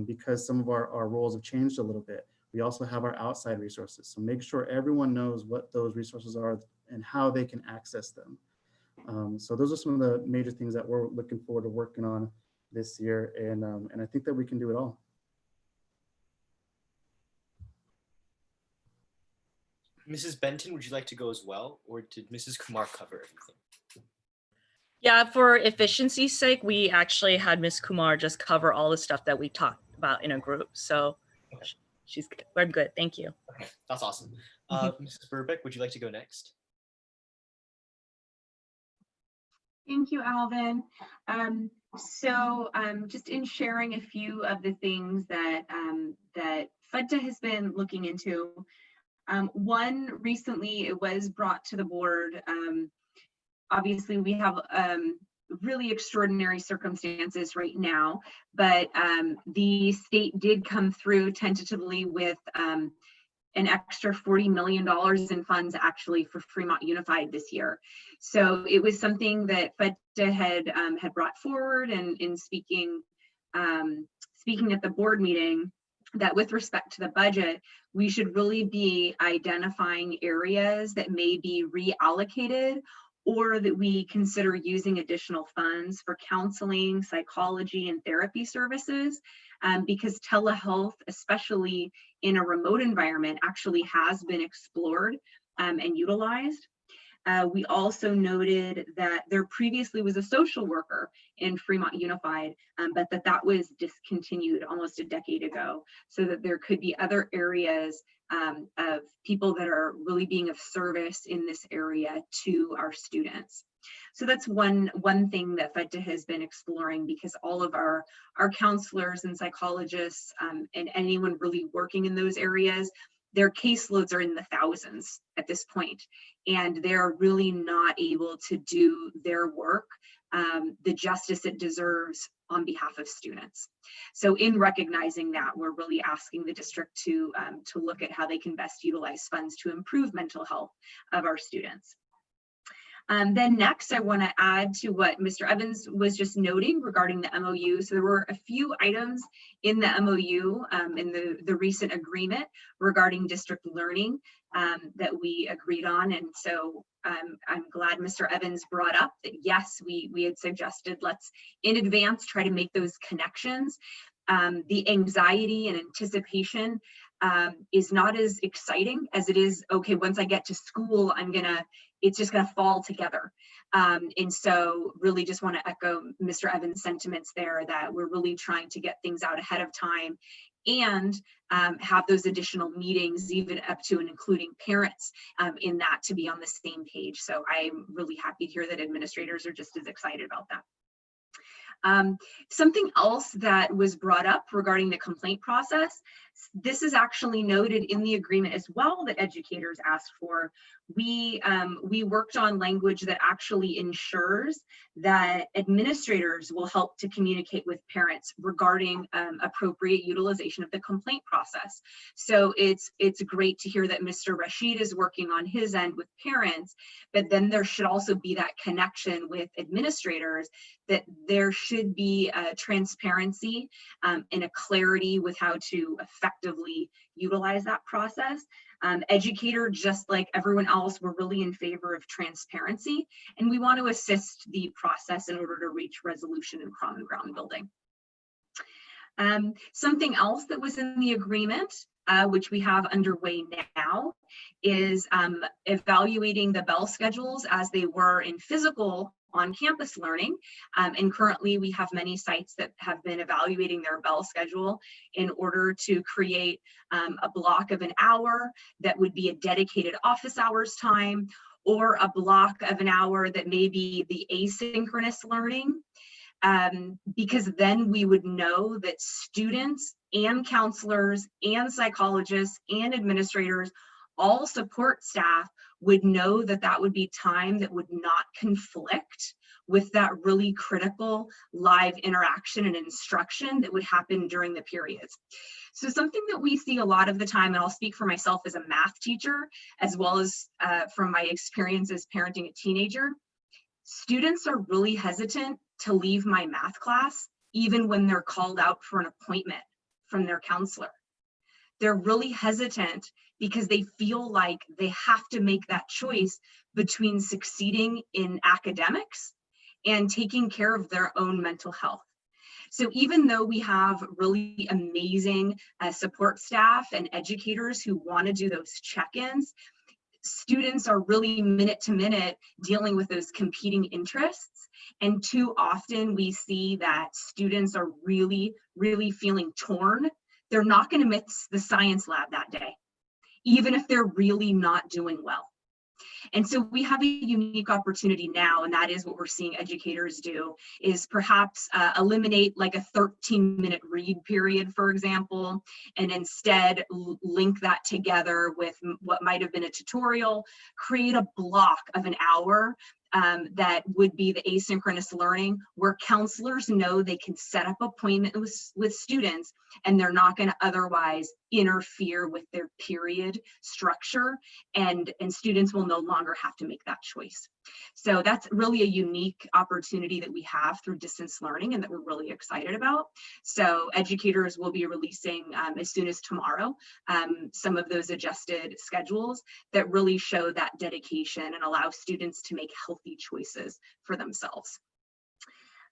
because some of our roles have changed a little bit. We also have our outside resources. So make sure everyone knows what those resources are and how they can access them. So those are some of the major things that we're looking forward to working on this year. And I think that we can do it all. Mrs. Benton, would you like to go as well, or did Mrs. Kumar cover everything? Yeah, for efficiency's sake, we actually had Ms. Kumar just cover all the stuff that we talked about in a group. So we're good. Thank you. Okay, that's awesome. Mrs. Burbeck, would you like to go next? Thank you, Alvin. Just in sharing a few of the things that that FEDTA has been looking into. One, recently it was brought to the board. Obviously, we have really extraordinary circumstances right now, but the state did come through tentatively with an extra $40 million in funds actually for Fremont Unified this year. So it was something that FEDTA had brought forward, and in speaking at the board meeting, that with respect to the budget, we should really be identifying areas that may be reallocated, or that we consider using additional funds for counseling, psychology, and therapy services, because telehealth, especially in a remote environment, actually has been explored and utilized. We also noted that there previously was a social worker in Fremont Unified, but that was discontinued almost a decade ago, so that there could be other areas of people that are really being of service in this area to our students. So that's one thing that FEDTA has been exploring, because all of our counselors and psychologists and anyone really working in those areas, their caseloads are in the thousands at this point, and they're really not able to do their work the justice it deserves on behalf of students. So in recognizing that, we're really asking the district to look at how they can best utilize funds to improve mental health of our students. Then next, I want to add to what Mr. Evans was just noting regarding the MOU. So there were a few items in the MOU, in the recent agreement regarding district learning that we agreed on. And so I'm glad Mr. Evans brought up that, yes, we had suggested let's in advance try to make those connections. The anxiety and anticipation is not as exciting as it is, okay, once I get to school, it's just gonna fall together. And so really just wanna echo Mr. Evans' sentiments there that we're really trying to get things out ahead of time and have those additional meetings, even up to and including parents in that, to be on the same page. So I'm really happy to hear that administrators are just as excited about that. Something else that was brought up regarding the complaint process, this is actually noted in the agreement as well that educators asked for. We worked on language that actually ensures that administrators will help to communicate with parents regarding appropriate utilization of the complaint process. So it's great to hear that Mr. Rashid is working on his end with parents, but then there should also be that connection with administrators, that there should be a transparency and a clarity with how to effectively utilize that process. Educator, just like everyone else, we're really in favor of transparency, and we want to assist the process in order to reach resolution and common ground building. Something else that was in the agreement, which we have underway now, is evaluating the bell schedules as they were in physical on-campus learning. And currently we have many sites that have been evaluating their bell schedule in order to create a block of an hour that would be a dedicated office hours time, or a block of an hour that may be the asynchronous learning. Because then we would know that students and counselors and psychologists and administrators, all support staff, would know that that would be time that would not conflict with that really critical live interaction and instruction that would happen during the periods. So something that we see a lot of the time, and I'll speak for myself as a math teacher, as well as from my experience as parenting a teenager, students are really hesitant to leave my math class, even when they're called out for an appointment from their counselor. They're really hesitant because they feel like they have to make that choice between succeeding in academics and taking care of their own mental health. So even though we have really amazing support staff and educators who want to do those check-ins, students are really minute to minute dealing with those competing interests. And too often we see that students are really, really feeling torn. They're not going to miss the science lab that day, even if they're really not doing well. And so we have a unique opportunity now, and that is what we're seeing educators do, is perhaps eliminate like a 13-minute read period, for example, and instead link that together with what might have been a tutorial, create a block of an hour that would be the asynchronous learning, where counselors know they can set up appointments with students and they're not going to otherwise interfere with their period structure, and students will no longer have to make that choice. So that's really a unique opportunity that we have through distance learning and that we're really excited about. So educators will be releasing as soon as tomorrow some of those adjusted schedules that really show that dedication and allow students to make healthy choices for themselves.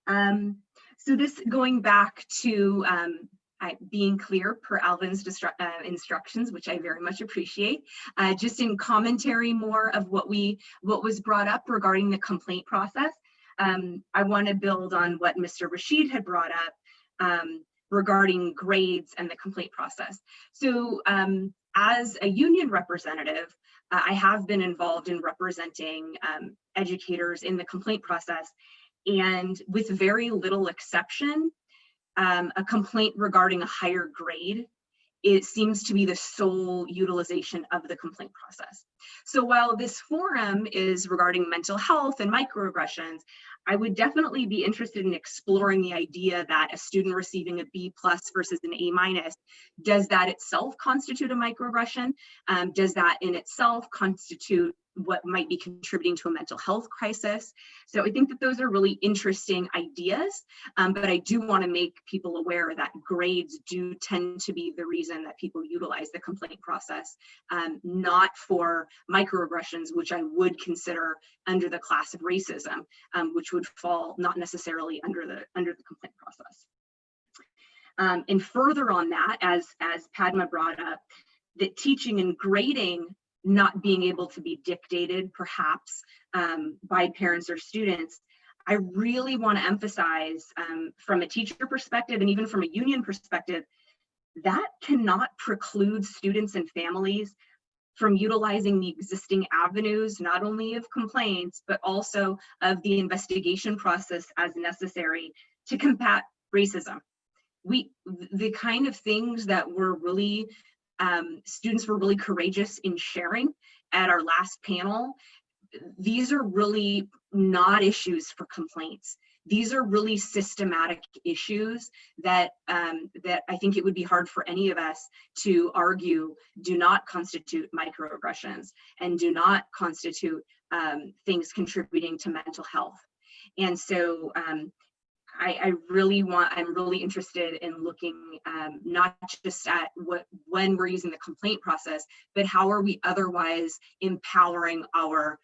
So this, going back to being clear per Alvin's instructions, which I very much appreciate. Just in commentary more of what was brought up regarding the complaint process, I want to build on what Mr. Rashid had brought up regarding grades and the complaint process. So as a union representative, I have been involved in representing educators in the complaint process, and with very little exception, a complaint regarding a higher grade, it seems to be the sole utilization of the complaint process. So while this forum is regarding mental health and microaggressions, I would definitely be interested in exploring the idea that a student receiving a B+ versus an A-, does that itself constitute a microaggression? Does that in itself constitute what might be contributing to a mental health crisis. So I think that those are really interesting ideas, but I do want to make people aware that grades do tend to be the reason that people utilize the complaint process, not for microaggressions, which I would consider under the class of racism, which would fall not necessarily under the complaint process. And further on that, as Padma brought up, that teaching and grading not being able to be dictated perhaps by parents or students, I really want to emphasize from a teacher perspective and even from a union perspective, that cannot preclude students and families from utilizing the existing avenues, not only of complaints, but also of the investigation process as necessary to combat racism. The kind of things that were really, students were really courageous in sharing at our last panel, these are really not issues for complaints. These are really systematic issues that that I think it would be hard for any of us to argue do not constitute microaggressions and do not constitute things contributing to mental health. And so I'm really interested in looking not just at when we're using the complaint process, but how are we otherwise empowering our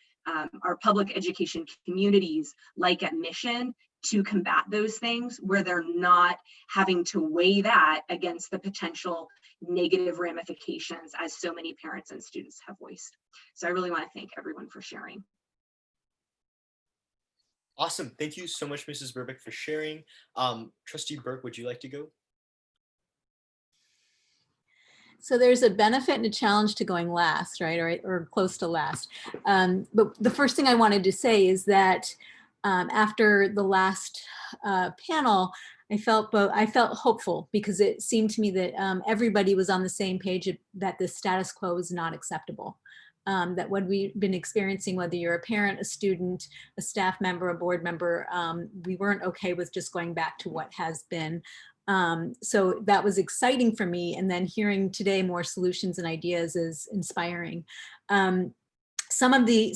public education communities, like at Mission, to combat those things where they're not having to weigh that against the potential negative ramifications as so many parents and students have voiced. So I really want to thank everyone for sharing. Awesome. Thank you so much, Mrs. Burbick, for sharing. Trustee Burke, would you like to go? So there's a benefit and a challenge to going last, right, or close to last. But the first thing I wanted to say is that after the last panel, I felt hopeful because it seemed to me that everybody was on the same page that the status quo is not acceptable. That what we've been experiencing, whether you're a parent, a student, a staff member, a board member, we weren't okay with just going back to what has been. So that was exciting for me. And then hearing today more solutions and ideas is inspiring. Some of the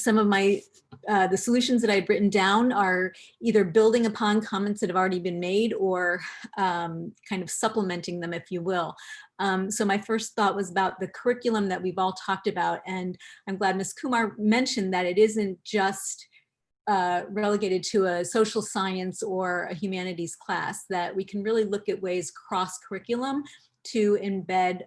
solutions that I've written down are either building upon comments that have already been made or kind of supplementing them, if you will. So my first thought was about the curriculum that we've all talked about. And I'm glad Ms. Kumar mentioned that it isn't just relegated to a social science or a humanities class, that we can really look at ways cross curriculum to embed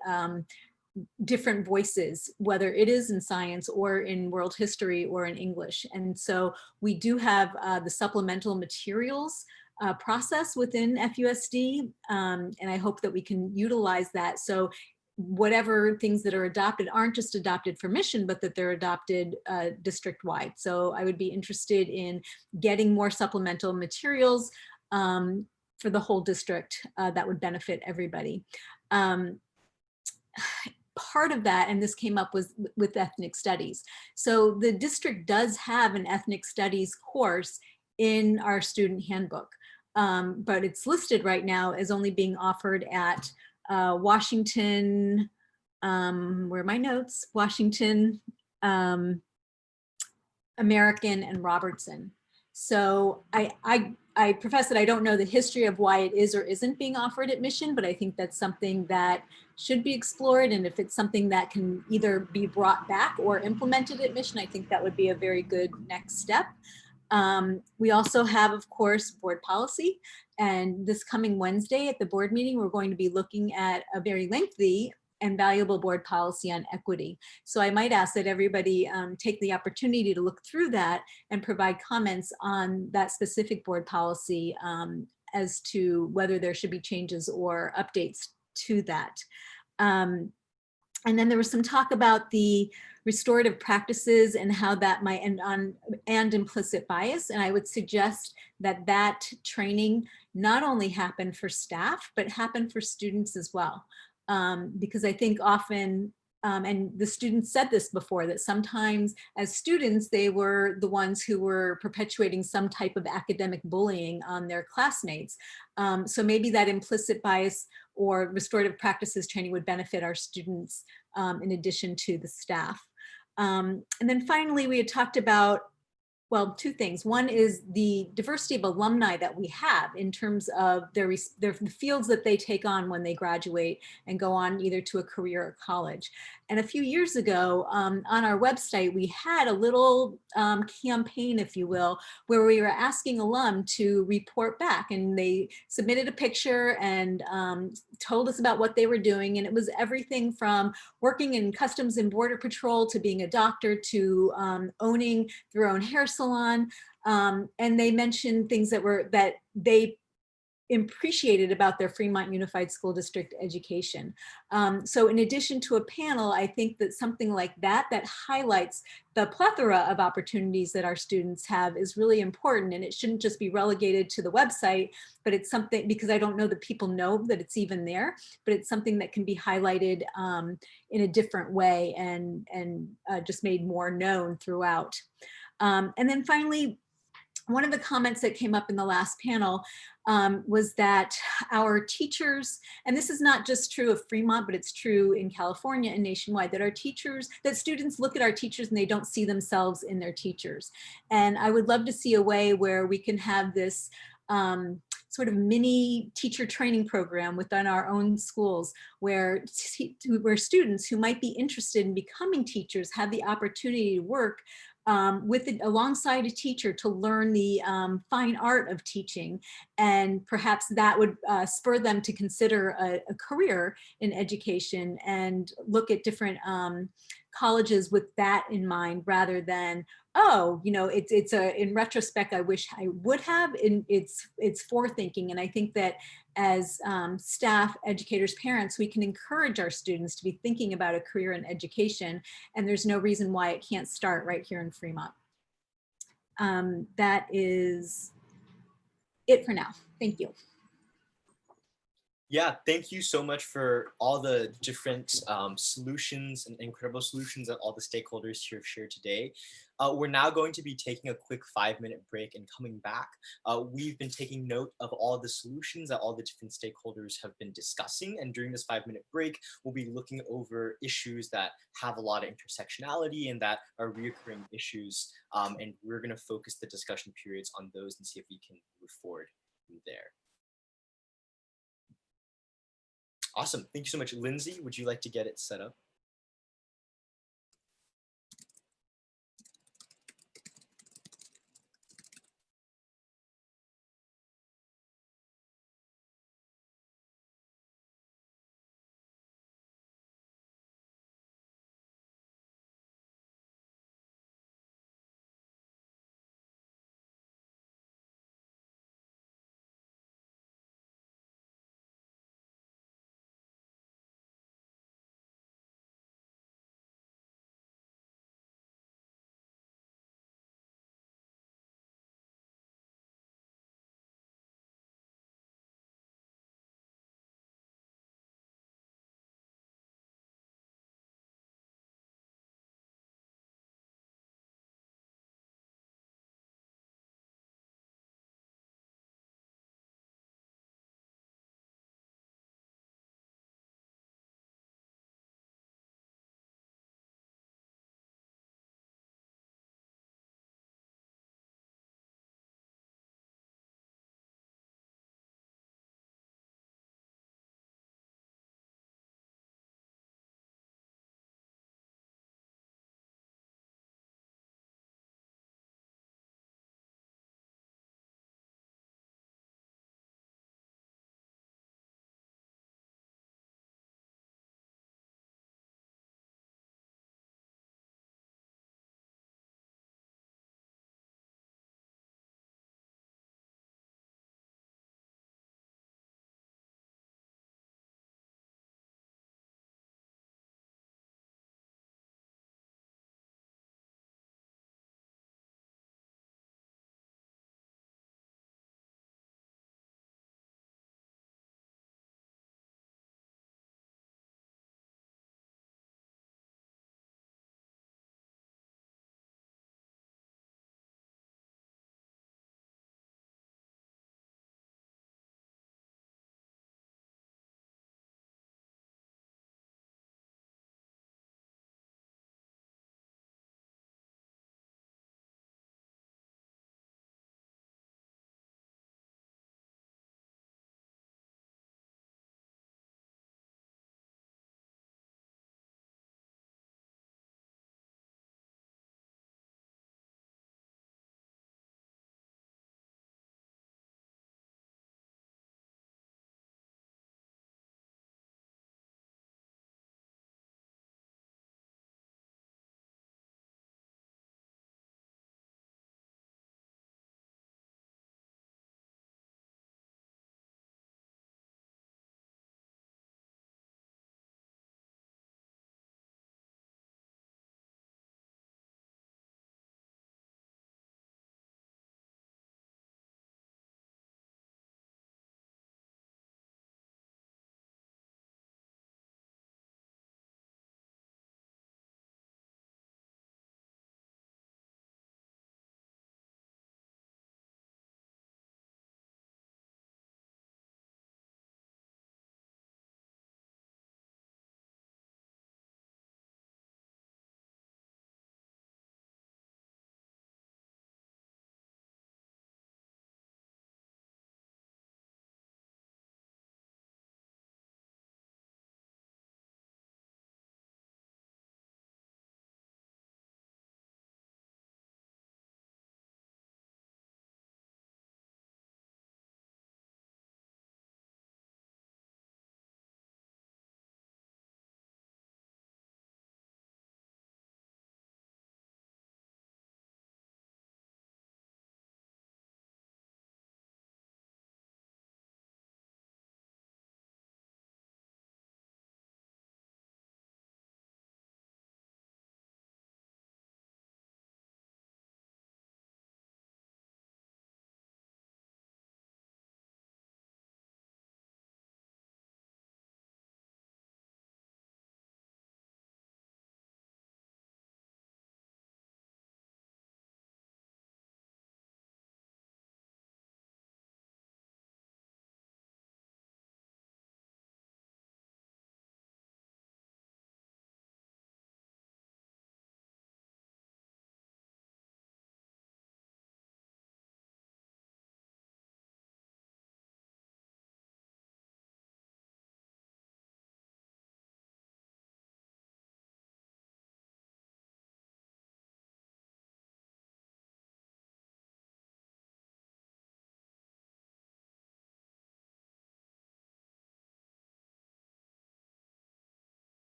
different voices, whether it is in science or in world history or in English. And so we do have the supplemental materials process within FUSD, and I hope that we can utilize that. So whatever things that are adopted aren't just adopted for Mission, but that they're adopted district-wide. So I would be interested in getting more supplemental materials for the whole district that would benefit everybody. Part of that, and this came up with ethnic studies. So the district does have an ethnic studies course in our student handbook, but it's listed right now as only being offered at Washington, where are my notes? Washington, American, and Robertson. So I profess that I don't know the history of why it is or isn't being offered at Mission, but I think that's something that should be explored. And if it's something that can either be brought back or implemented at Mission, I think that would be a very good next step. We also have, of course, board policy. And this coming Wednesday at the board meeting, we're going to be looking at a very lengthy and valuable board policy on equity. So I might ask that everybody take the opportunity to look through that and provide comments on that specific board policy as to whether there should be changes or updates to that. And then there was some talk about the restorative practices and how that might end on and implicit bias. And I would suggest that that training not only happen for staff, but happen for students as well. Because I think often, and the students said this before, that sometimes as students, they were the ones who were perpetuating some type of academic bullying on their classmates. So maybe that implicit bias or restorative practices training would benefit our students in addition to the staff. And then finally, we had talked about, well, two things. One is the diversity of alumni that we have in terms of their fields that they take on when they graduate and go on either to a career or college. And a few years ago on our website, we had a little campaign, if you will, where we were asking alum to report back, and they submitted a picture and told us about what they were doing. And it was everything from working in Customs and Border Patrol to being a doctor to owning their own hair salon. And they mentioned things that they appreciated about their Fremont Unified School District education. So in addition to a panel, I think that something like that highlights the plethora of opportunities that our students have is really important, and it shouldn't just be relegated to the website, but it's something, because I don't know that people know that it's even there, but it's something that can be highlighted in a different way and just made more known throughout. And then finally, one of the comments that came up in the last panel was that our teachers, and this is not just true of Fremont, but it's true in California and nationwide, that students look at our teachers and they don't see themselves in their teachers. And I would love to see a way where we can have this sort of mini teacher training program within our own schools where students who might be interested in becoming teachers have the opportunity to work alongside a teacher to learn the fine art of teaching, and perhaps that would spur them to consider a career in education and look at different colleges with that in mind, rather than, oh, in retrospect, I wish I would have. It's forethinking, and I think that as staff, educators, parents, we can encourage our students to be thinking about a career in education, and there's no reason why it can't start right here in Fremont. That is it for now. Thank you. Yeah, thank you so much for all the different solutions and incredible solutions that all the stakeholders here have shared today. We're now going to be taking a quick 5-minute break, and coming back, we've been taking note of all the solutions that all the different stakeholders have been discussing. And during this 5-minute break, we'll be looking over issues that have a lot of intersectionality and that are reoccurring issues. And we're going to focus the discussion periods on those and see if we can move forward from there. Awesome. Thank you so much. Lindsay, would you like to get it set up?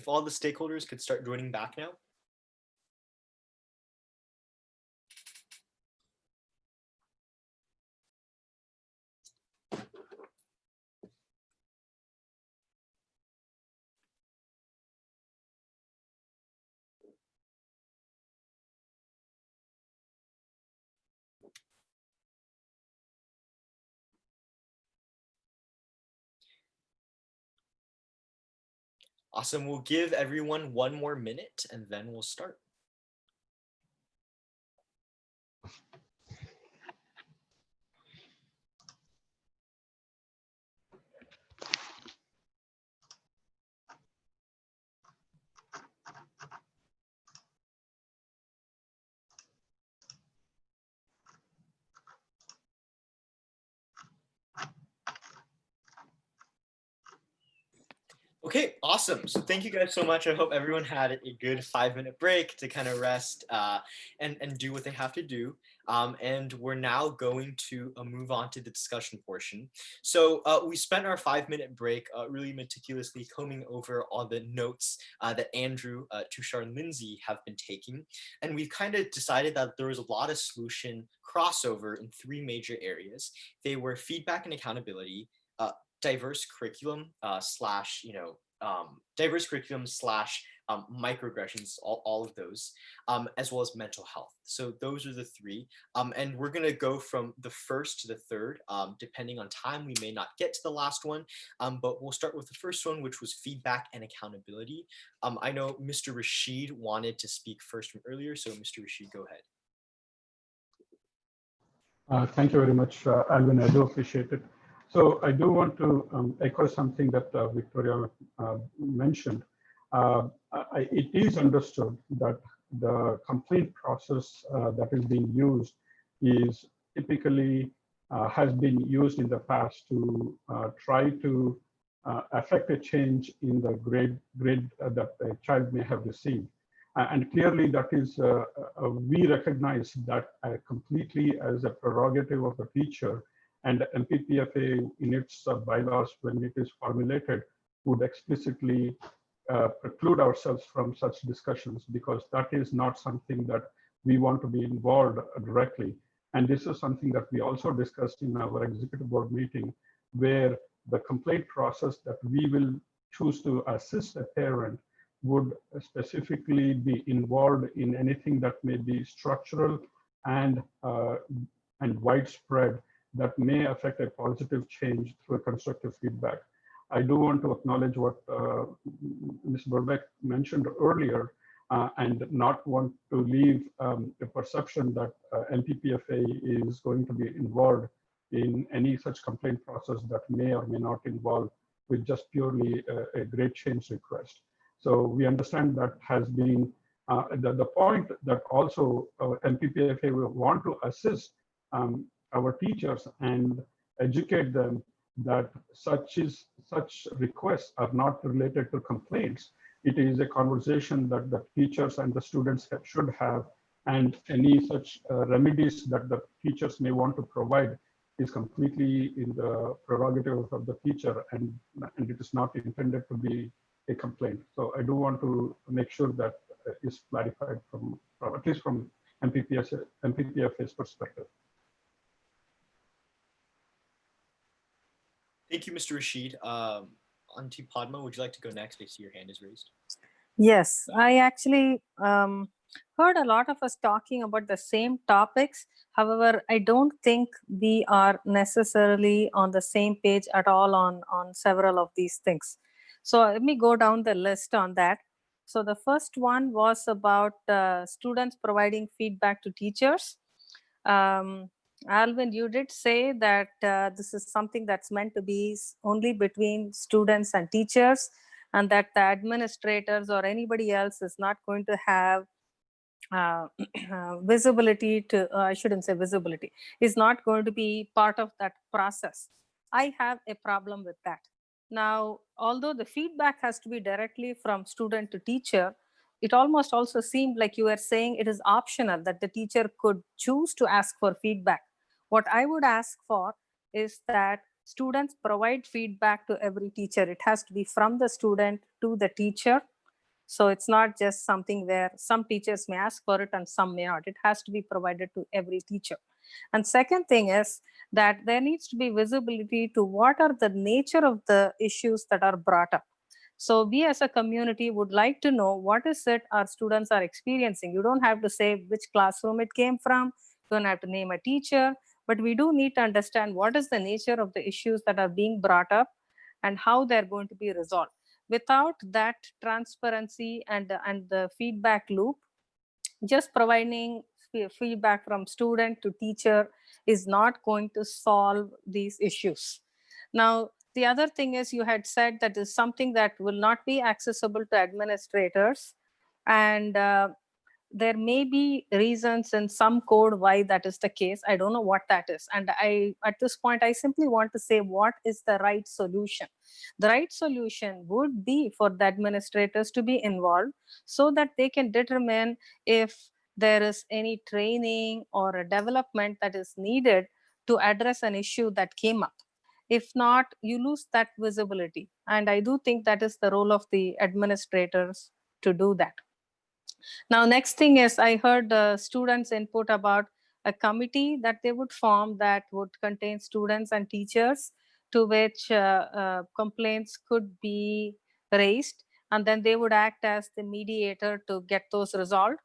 all the stakeholders could start joining back now. Awesome. We'll give everyone 1 more minute and then we'll start. Okay, awesome. So thank you guys so much. I hope everyone had a good 5-minute break to kind of rest and do what they have to do. And we're now going to move on to the discussion portion. So we spent our 5-minute break really meticulously combing over all the notes that Andrew, Tushar, and Lindsay have been taking. And we've kind of decided that there was a lot of solution crossover in 3 major areas. They were feedback and accountability, diverse curriculum slash, diverse curriculum slash microaggressions, all of those, as well as mental health. So those are the 3. And we're going to go from the first to the third. Depending on time, we may not get to the last one, but we'll start with the first one, which was feedback and accountability. I know Mr. Rashid wanted to speak first from earlier, so Mr. Rashid, go ahead. Thank you very much, Alvin. I do appreciate it. So I do want to echo something that Victoria mentioned. It is understood that the complaint process that is being used is typically has been used in the past to try to affect a change in the grade that a child may have received. And clearly that is, we recognize that completely as a prerogative of the teacher, and MPPFA in its bylaws, when it is formulated, would explicitly preclude ourselves from such discussions, because that is not something that we want to be involved directly. And this is something that we also discussed in our executive board meeting, where the complaint process that we will choose to assist a parent would specifically be involved in anything that may be structural and widespread, that may affect a positive change through constructive feedback. I do want to acknowledge what Ms. Burbeck mentioned earlier, and not want to leave the perception that MPPFA is going to be involved in any such complaint process that may or may not involve with just purely a grade change request. So we understand that has been the point that also MPPFA will want to assist our teachers and educate them that such requests are not related to complaints. It is a conversation that the teachers and the students should have, and any such remedies that the teachers may want to provide is completely in the prerogative of the teacher, and it is not intended to be a complaint. So I do want to make sure that is clarified from at least from MPPFA's perspective. Thank you, Mr. Rashid. Auntie Padma, would you like to go next? I see your hand is raised. Yes, I actually heard a lot of us talking about the same topics. However, I don't think we are necessarily on the same page at all on several of these things. So let me go down the list on that. So the first one was about students providing feedback to teachers. Alvin, you did say that this is something that's meant to be only between students and teachers, and that the administrators or anybody else is not going to have visibility to, I shouldn't say visibility, is not going to be part of that process. I have a problem with that. Now, although the feedback has to be directly from student to teacher, it almost also seemed like you were saying it is optional, that the teacher could choose to ask for feedback. What I would ask for is that students provide feedback to every teacher. It has to be from the student to the teacher. So it's not just something where some teachers may ask for it and some may not. It has to be provided to every teacher. And second thing is that there needs to be visibility to what are the nature of the issues that are brought up. So we as a community would like to know what is it our students are experiencing. You don't have to say which classroom it came from. You don't have to name a teacher, but we do need to understand what is the nature of the issues that are being brought up and how they're going to be resolved. Without that transparency and the feedback loop, just providing feedback from student to teacher is not going to solve these issues. Now, the other thing is you had said that is something that will not be accessible to administrators, and there may be reasons in some code why that is the case. I don't know what that is. And at this point, I simply want to say what is the right solution. The right solution would be for the administrators to be involved so that they can determine if there is any training or a development that is needed to address an issue that came up. If not, you lose that visibility. And I do think that is the role of the administrators to do that. Now, next thing is I heard students input about a committee that they would form that would contain students and teachers to which complaints could be raised, and then they would act as the mediator to get those resolved.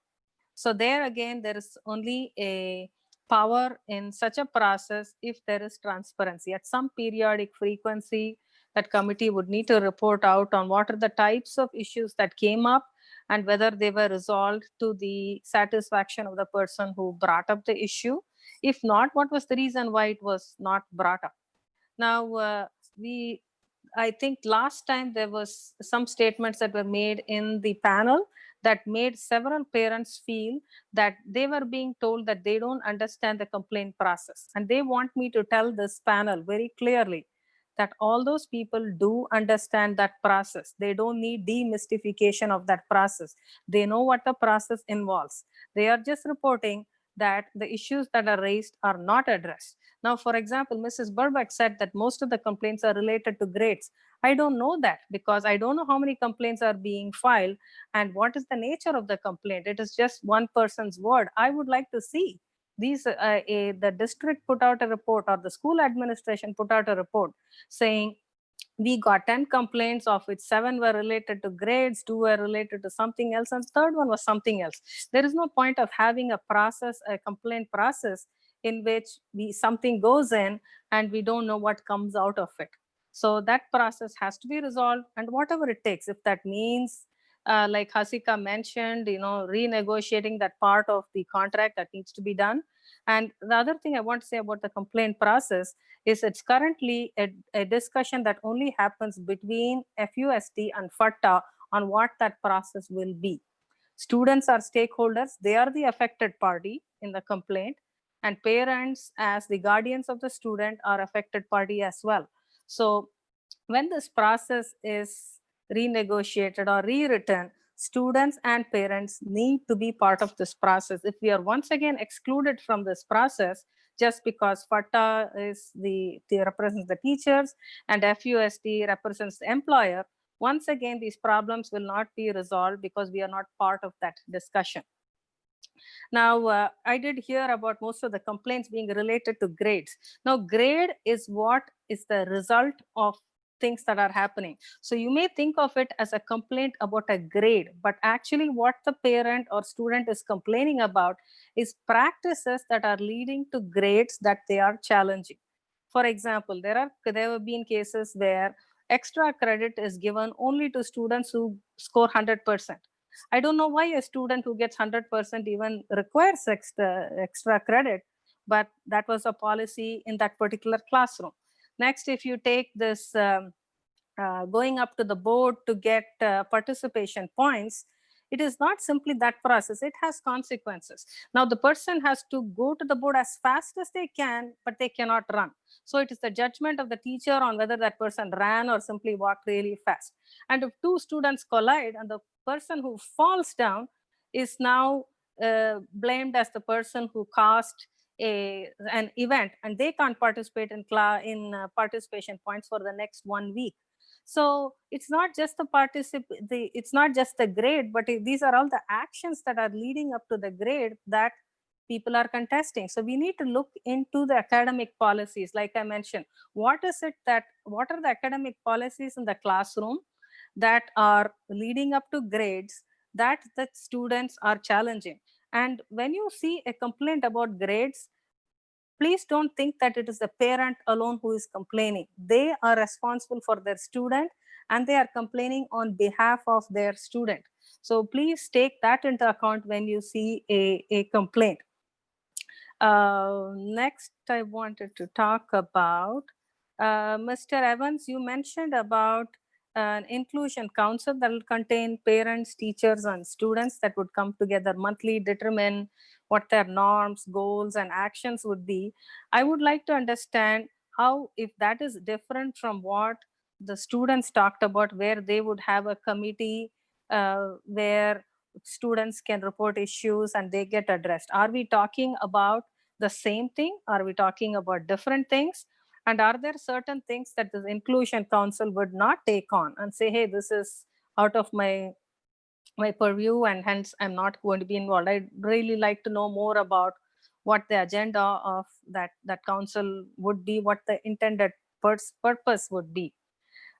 So there again, there is only a power in such a process if there is transparency. At some periodic frequency, that committee would need to report out on what are the types of issues that came up and whether they were resolved to the satisfaction of the person who brought up the issue. If not, what was the reason why it was not brought up? Now, I think last time there was some statements that were made in the panel that made several parents feel that they were being told that they don't understand the complaint process. And they want me to tell this panel very clearly that all those people do understand that process. They don't need demystification of that process. They know what the process involves. They are just reporting that the issues that are raised are not addressed. Now, for example, Mrs. Burbeck said that most of the complaints are related to grades. I don't know that because I don't know how many complaints are being filed and what is the nature of the complaint. It is just one person's word. I would like to see these. The district put out a report or the school administration put out a report saying we got 10 complaints, of which 7 were related to grades, 2 were related to something else, and the third one was something else. There is no point of having a process, a complaint process, in which something goes in and we don't know what comes out of it. So that process has to be resolved, and whatever it takes, if that means, like Hasika mentioned, renegotiating that part of the contract, that needs to be done. And the other thing I want to say about the complaint process is it's currently a discussion that only happens between FUSD and FATA on what that process will be. Students are stakeholders. They are the affected party in the complaint, and parents as the guardians of the student are affected party as well. So when this process is renegotiated or rewritten, students and parents need to be part of this process. If we are once again excluded from this process just because FATA is represents the teachers and FUSD represents the employer, once again these problems will not be resolved because we are not part of that discussion. Now, I did hear about most of the complaints being related to grades. Now, grade is what is the result of things that are happening. So you may think of it as a complaint about a grade, but actually what the parent or student is complaining about is practices that are leading to grades that they are challenging. For example, there have been cases where extra credit is given only to students who score 100%. I don't know why a student who gets 100% even requires extra credit, but that was a policy in that particular classroom. Next, if you take this going up to the board to get participation points, it is not simply that process, it has consequences. Now the person has to go to the board as fast as they can, but they cannot run. So it is the judgment of the teacher on whether that person ran or simply walked really fast. And if two students collide and the person who falls down is now blamed as the person who caused an event, and they can't participate in participation points for the next 1 week. So it's not just it's not just the grade, but these are all the actions that are leading up to the grade that people are contesting. So we need to look into the academic policies. Like I mentioned, what are the academic policies in the classroom that are leading up to grades that the students are challenging? And when you see a complaint about grades, please don't think that it is the parent alone who is complaining. They are responsible for their student and they are complaining on behalf of their student. So please take that into account when you see a complaint. Next, I wanted to talk about Mr. Evans. You mentioned about an inclusion council that will contain parents, teachers, and students that would come together monthly, determine what their norms, goals, and actions would be. I would like to understand how, if that is different from what the students talked about, where they would have a committee where students can report issues and they get addressed. Are we talking about the same thing? Are we talking about different things? And are there certain things that the inclusion council would not take on and say, hey, this is out of my purview and hence I'm not going to be involved? I'd really like to know more about what the agenda of that council would be, what the intended purpose would be.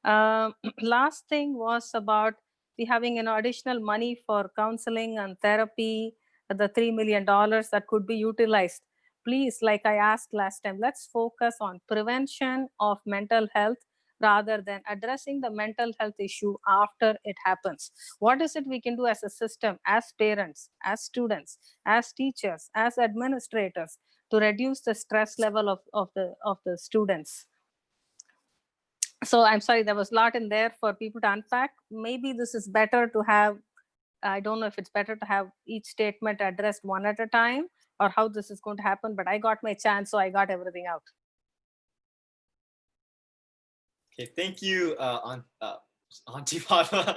Last thing was about we having additional money for counseling and therapy, the $3 million that could be utilized. Please, like I asked last time, let's focus on prevention of mental health rather than addressing the mental health issue after it happens. What is it we can do as a system, as parents, as students, as teachers, as administrators, to reduce the stress level of the students? So I'm sorry, there was a lot in there for people to unpack. Maybe this is better to have, I don't know if it's better to have each statement addressed one at a time or how this is going to happen, but I got my chance, so I got everything out. Okay, thank you, Auntie Padma,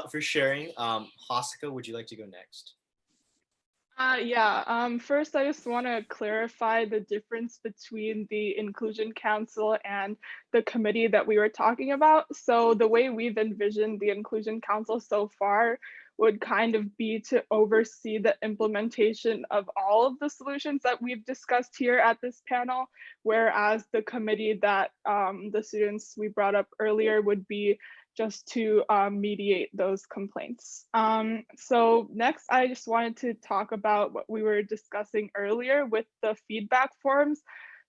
for sharing. Hasika, would you like to go next? First, I just want to clarify the difference between the Inclusion Council and the committee that we were talking about. So the way we've envisioned the Inclusion Council so far would kind of be to oversee the implementation of all of the solutions that we've discussed here at this panel, whereas the committee that the students we brought up earlier would be just to mediate those complaints. So next, I just wanted to talk about what we were discussing earlier with the feedback forms.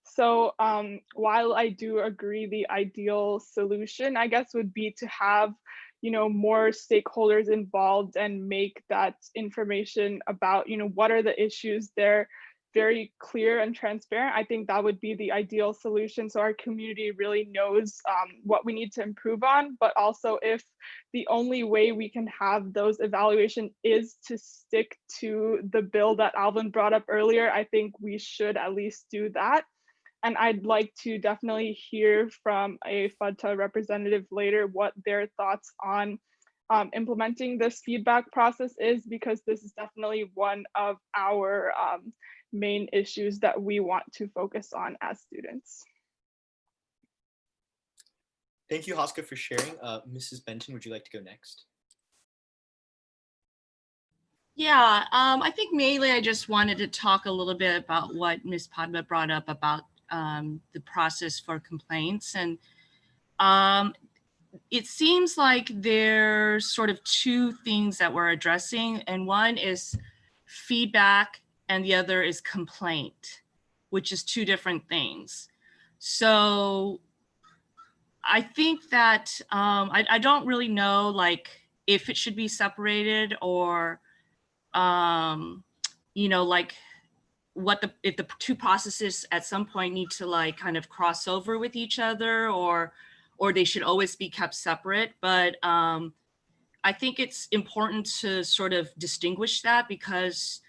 So while I do agree the ideal solution, I guess, would be to have more stakeholders involved and make that information about what are the issues there very clear and transparent. I think that would be the ideal solution, so our community really knows what we need to improve on. But also, if the only way we can have those evaluation is to stick to the bill that Alvin brought up earlier, I think we should at least do that. And I'd like to definitely hear from a FUDTA representative later what their thoughts on implementing this feedback process is, because this is definitely one of our main issues that we want to focus on as students. Thank you, Hasika, for sharing. Mrs. Benton, would you like to go next? Yeah, I think mainly I just wanted to talk a little bit about what Ms. Padma brought up about the process for complaints. And it seems like there's sort of two things that we're addressing, and one is feedback and the other is complaint, which is two different things. So I think that I don't really know like if it should be separated or like if the two processes at some point need to like kind of cross over with each other, or they should always be kept separate. But I think it's important to sort of distinguish that, because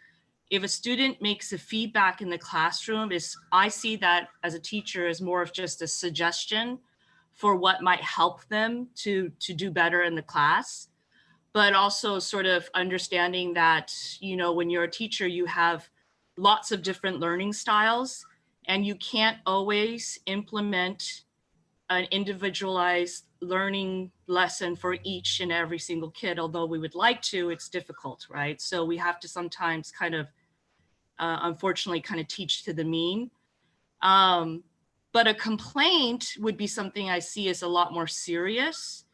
if a student makes a feedback in the classroom, I see that as a teacher as more of just a suggestion for what might help them to do better in the class. But also sort of understanding that, when you're a teacher, you have lots of different learning styles, and you can't always implement an individualized learning lesson for each and every single kid. Although we would like to, it's difficult, right? So we have to sometimes kind of, unfortunately, kind of teach to the mean. But a complaint would be something I see as a lot more serious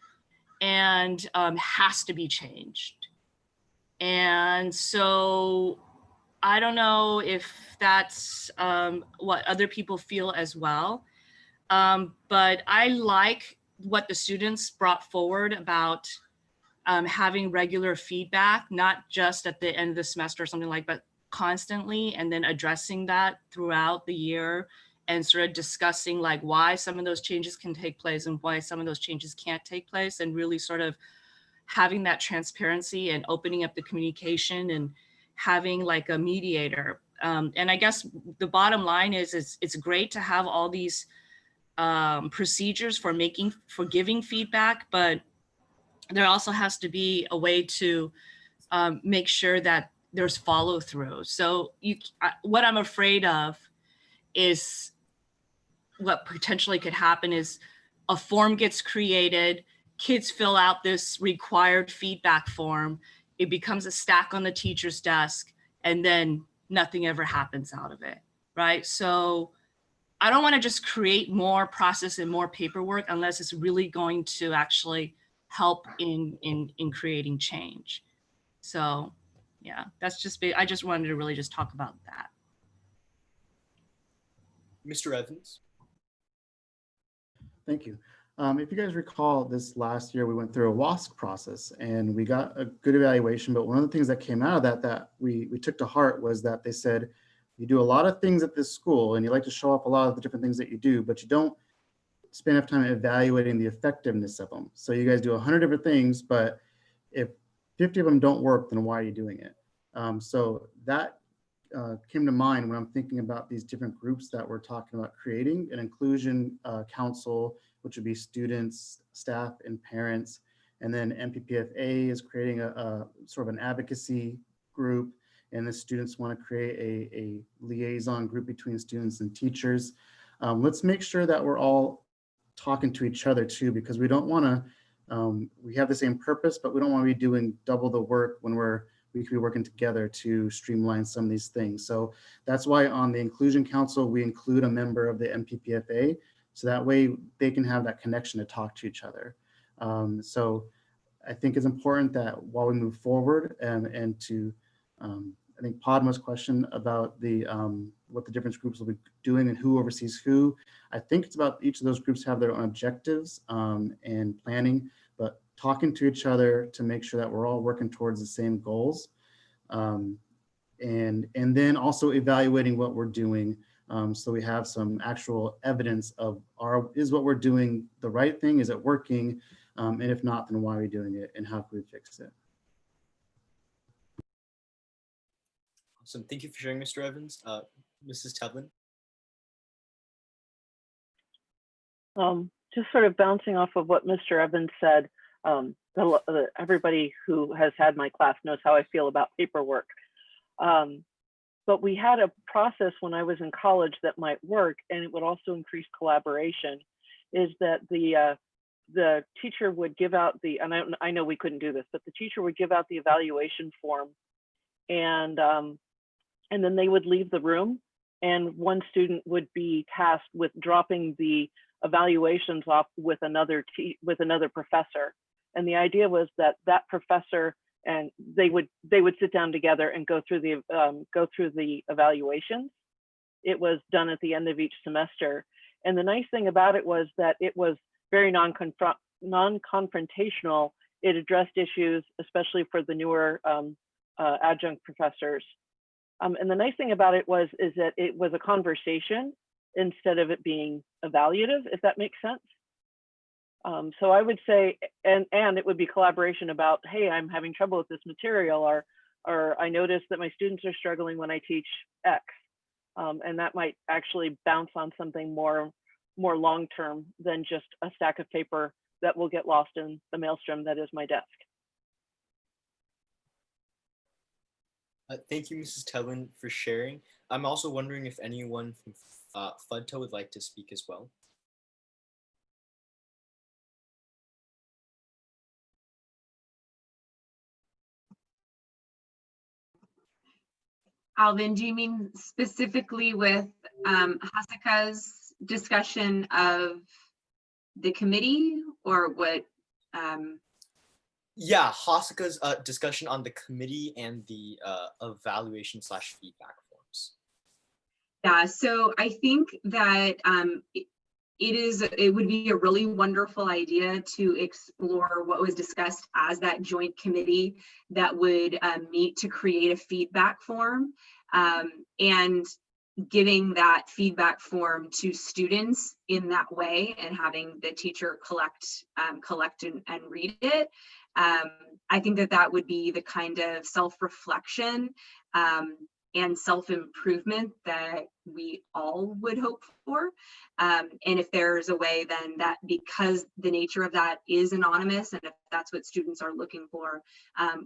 and has to be changed. And so I don't know if that's what other people feel as well. But I like what the students brought forward about having regular feedback, not just at the end of the semester or something like, but constantly, and then addressing that throughout the year and sort of discussing like why some of those changes can take place and why some of those changes can't take place, and really sort of having that transparency and opening up the communication and having like a mediator. And I guess the bottom line is it's great to have all these procedures for giving feedback, but there also has to be a way to make sure that there's follow through. So what I'm afraid of is what potentially could happen is a form gets created, kids fill out this required feedback form, it becomes a stack on the teacher's desk, and then nothing ever happens out of it, right? So I don't want to just create more process and more paperwork unless it's really going to actually help in creating change. So yeah, that's just, I just wanted to really just talk about that. Mr. Evans. Thank you. If you guys recall, this last year we went through a WASC process and we got a good evaluation, but one of the things that came out of that we took to heart was that they said, you do a lot of things at this school and you like to show off a lot of the different things that you do, but you don't spend enough time evaluating the effectiveness of them. So you guys do 100 different things, but if 50 of them don't work, then why are you doing it? So that came to mind when I'm thinking about these different groups that we're talking about creating: an inclusion council, which would be students, staff, and parents. And then MPPFA is creating a sort of an advocacy group, and the students want to create a liaison group between students and teachers. Let's make sure that we're all talking to each other too, because we don't want to, we have the same purpose, but we don't want to be doing double the work when we could be working together to streamline some of these things. So that's why on the Inclusion Council, we include a member of the MPPFA, so that way they can have that connection to talk to each other. So I think it's important that while we move forward and to, I think Padma's question about the what the different groups will be doing and who oversees who, I think it's about each of those groups have their own objectives and planning, but talking to each other to make sure that we're all working towards the same goals. And then also evaluating what we're doing, so we have some actual evidence of is what we're doing the right thing, is it working? And if not, then why are we doing it and how can we fix it? Awesome, thank you for sharing, Mr. Evans. Mrs. Tevlin. Just sort of bouncing off of what Mr. Evans said, everybody who has had my class knows how I feel about paperwork. But we had a process when I was in college that might work, and it would also increase collaboration, is that the teacher would give out and I know we couldn't do this, but the teacher would give out the evaluation form, and then they would leave the room, and one student would be tasked with dropping the evaluations off with another professor. And the idea was that professor and they would sit down together and go through the evaluations. It was done at the end of each semester. And the nice thing about it was that it was very non-confrontational. It addressed issues, especially for the newer adjunct professors. And the nice thing about it is that it was a conversation instead of it being evaluative, if that makes sense. So I would say, and it would be collaboration about, hey, I'm having trouble with this material, or I noticed that my students are struggling when I teach X. And that might actually bounce on something more long-term than just a stack of paper that will get lost in the maelstrom that is my desk. Thank you, Mrs. Tevlin, for sharing. I'm also wondering if anyone from FUDTA would like to speak as well. Alvin, do you mean specifically with Hasaka's discussion of the committee, or what? Yeah, Hasaka's discussion on the committee and the evaluation / feedback forms. Yeah, so I think that it would be a really wonderful idea to explore what was discussed as that joint committee that would meet to create a feedback form, and giving that feedback form to students in that way and having the teacher collect and read it. I think that would be the kind of self-reflection and self-improvement that we all would hope for. And if there's a way then that, because the nature of that is anonymous, and if that's what students are looking for,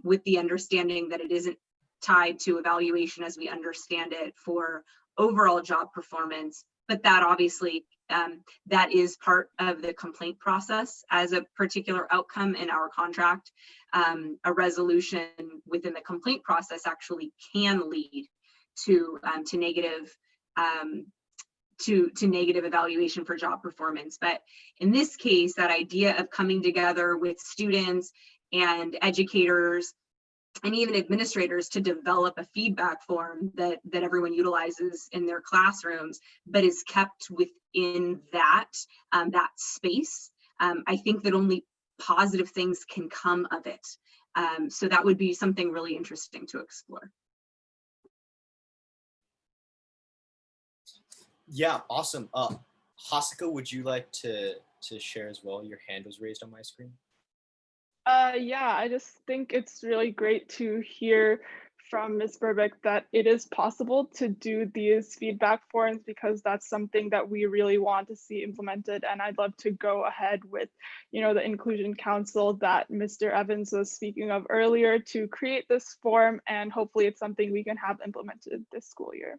with the understanding that it isn't tied to evaluation as we understand it for overall job performance, but that obviously that is part of the complaint process as a particular outcome in our contract. A resolution within the complaint process actually can lead to negative negative evaluation for job performance. But in this case, that idea of coming together with students and educators and even administrators to develop a feedback form that everyone utilizes in their classrooms, but is kept within that space, I think that only positive things can come of it. So that would be something really interesting to explore. Yeah, awesome. Hasaka, would you like to share as well? Your hand was raised on my screen. Yeah, I just think it's really great to hear from Ms. Burbeck that it is possible to do these feedback forms, because that's something that we really want to see implemented. And I'd love to go ahead with, the Inclusion Council that Mr. Evans was speaking of earlier to create this form, and hopefully it's something we can have implemented this school year.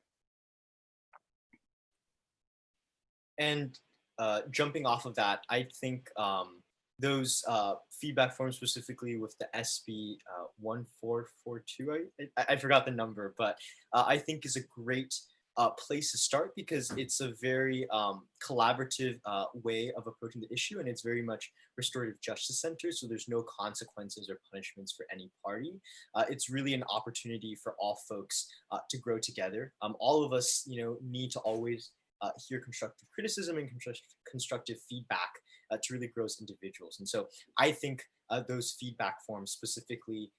And jumping off of that, I think those feedback forms, specifically with the SB 1442, I forgot the number, but I think is a great place to start, because it's a very collaborative way of approaching the issue, and it's very much restorative justice centered, so there's no consequences or punishments for any party. It's really an opportunity for all folks to grow together. All of us, need to always hear constructive criticism and constructive feedback to really grow as individuals. And so I think those feedback forms specifically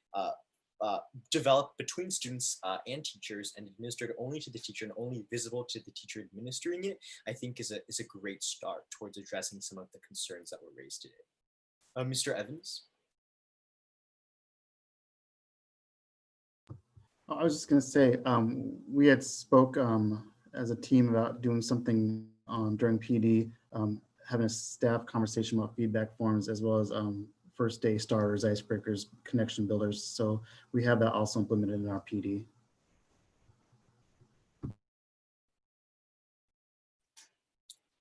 developed between students and teachers, and administered only to the teacher and only visible to the teacher administering it, I think is a great start towards addressing some of the concerns that were raised today. Mr. Evans? I was just going to say, we had spoke as a team about doing something during PD, having a staff conversation about feedback forms, as well as first day starters, icebreakers, connection builders. So we have that also implemented in our PD.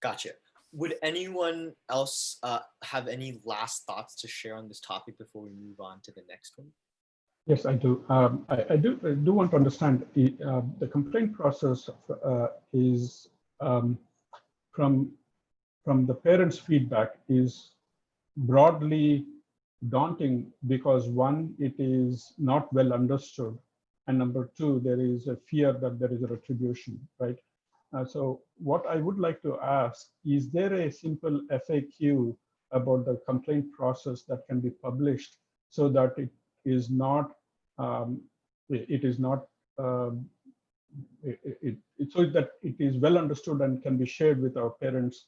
Gotcha. Would anyone else have any last thoughts to share on this topic before we move on to the next one? Yes, I do. I do want to understand the complaint process is from the parents' feedback is broadly daunting, because one, it is not well understood, and number two, there is a fear that there is a retribution, right? So what I would like to ask, is there a simple FAQ about the complaint process that can be published, so that it is not so that it is well understood and can be shared with our parents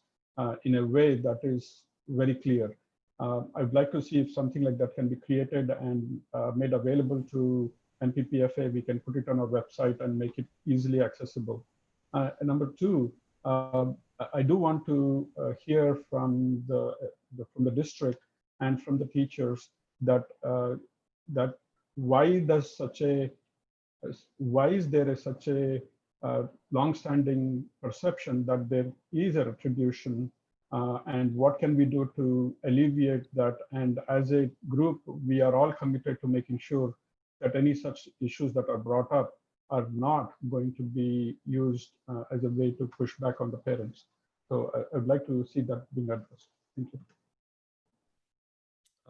in a way that is very clear. I'd like to see if something like that can be created and made available to MPPFA. We can put it on our website and make it easily accessible. Number two, I do want to hear from the district and from the teachers that why is there such a long-standing perception that there is a retribution, and what can we do to alleviate that? And as a group, we are all committed to making sure that any such issues that are brought up are not going to be used as a way to push back on the parents. So I'd like to see that being addressed. Thank you.